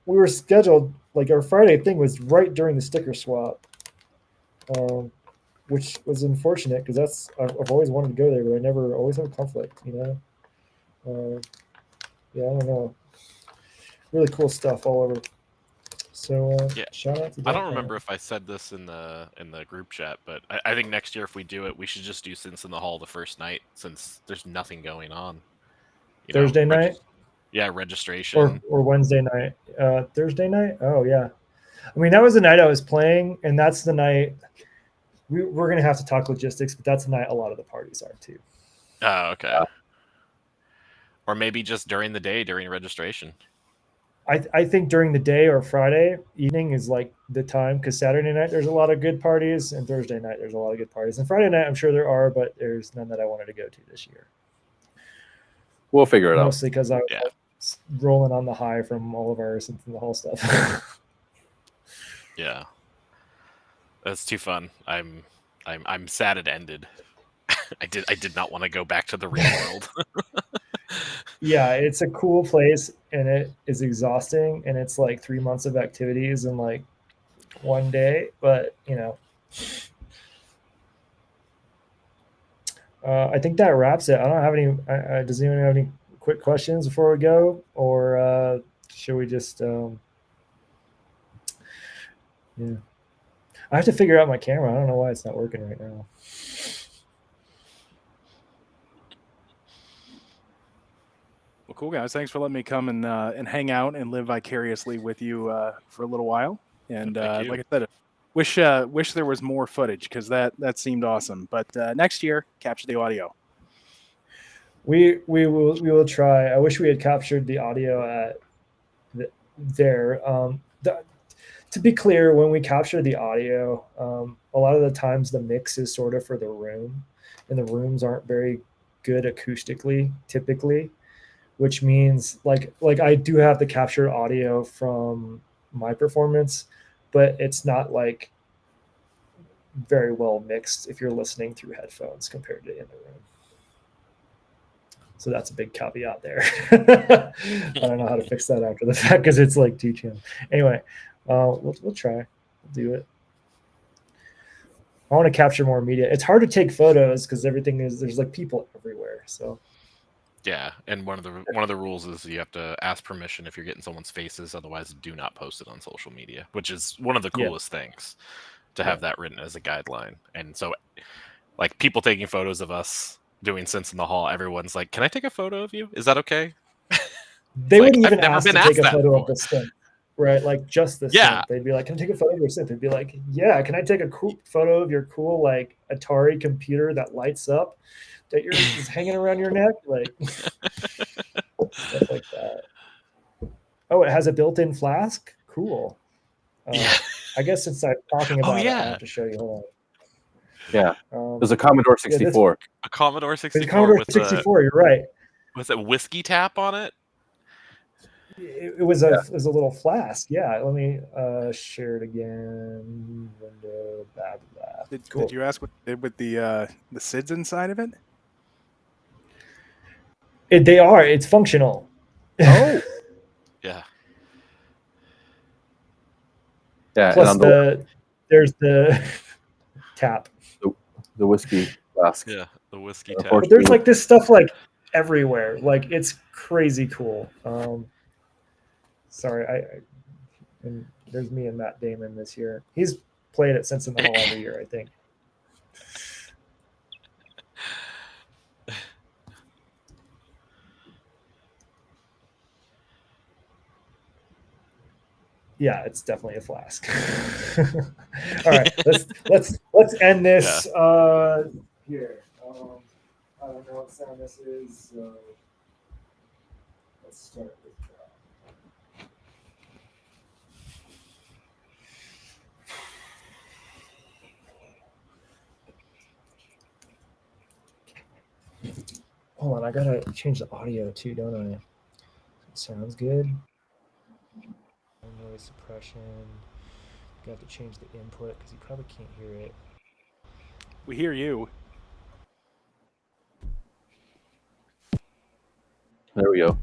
we were scheduled, like our Friday thing was right during the sticker swap, which was unfortunate because I've always wanted to go there, but I never always have a conflict, you know? Yeah, I don't know. Really cool stuff all over. So Yeah. shout out to I that don't guy. remember if I said this in the group chat, but I think next year if we do it, we should just do Sins in the Hall the first night since there's nothing going on. You know, Thursday night yeah, registration. or Wednesday night. Thursday night? Oh yeah. I mean, that was the night I was playing, and that's the night we're gonna have to talk logistics, but that's the night a lot of the parties are too. Oh, okay. Or maybe just during the day during registration. I think during the day or Friday evening is like the time because Saturday night there's a lot of good parties and Thursday night there's a lot of good parties and Friday night I'm sure there are, but there's none that I wanted to go to this year. We'll figure it out. Mostly because I was rolling on the high from all of our Sins in the Hall stuff. Yeah, that's too fun. I'm sad it ended. I did not want to go back to the real world. Yeah, it's a cool place and it is exhausting and it's like 3 months of activities in like one day, but you know. I think that wraps it. I don't have any. Does anyone have any quick questions before we go, or should we just? Yeah, I have to figure out my camera. I don't know why it's not working right now. Well, cool guys. Thanks for letting me come and hang out and live vicariously with you for a little while. And Thank you. like I said, wish there was more footage because that seemed awesome. But next year, capture the audio. We will try. I wish we had captured the audio at there. To be clear, when we capture the audio, a lot of the times the mix is sort of for the room, and the rooms aren't very good acoustically typically, which means like I do have the captured audio from my performance, but it's not like very well mixed if you're listening through headphones compared to in the room. So that's a big caveat there. I don't know how to fix that after the fact because it's like 2 channels. Anyway, we'll try. We'll do it. I want to capture more media. It's hard to take photos because there's like people everywhere. So Yeah, and one of the rules is you have to ask permission if you're getting someone's faces. Otherwise, do not post it on social media, which is one of the coolest things to have that written as a guideline. And so, like people taking photos of us doing Sins in the Hall, everyone's like, "Can I take a photo of you? Is that okay?" they wouldn't I've even never ask been to asked take a that photo of before. the synth, right? Like just the Yeah. synth. They'd be like, "Can I take a photo of your synth?" They'd be like, "Yeah, can I take a cool photo of your cool like Atari computer that lights up that you're just hanging around your neck?" Like stuff like that. Oh, it has a built-in flask. Cool. Yeah. I guess since I'm talking about it, I yeah. have to show you. Hold Yeah, on. there's a Commodore 64. A Commodore There's 64 a Commodore with 64. You're right. with a whiskey tap on it. It was a little flask. Yeah. Let me share it again. Window. Blah blah. Cool. Did you ask what they did with the SIDS inside of it? They are. It's functional. Oh. Yeah. Yeah, Plus and on there's the tap. the whiskey flask. Yeah, the whiskey tap. But there's like this stuff like everywhere. Like it's crazy cool. Sorry, and there's me and Matt Damon this year. He's played it Sins in the Hall every year, I think. Yeah, it's definitely a flask. All right, let's end this here. I don't know what sound this is, so let's start with that. Hold on, I gotta change the audio too, don't I? It sounds good. Noise suppression. You have to change the input because you probably can't hear it. We hear you. There we go.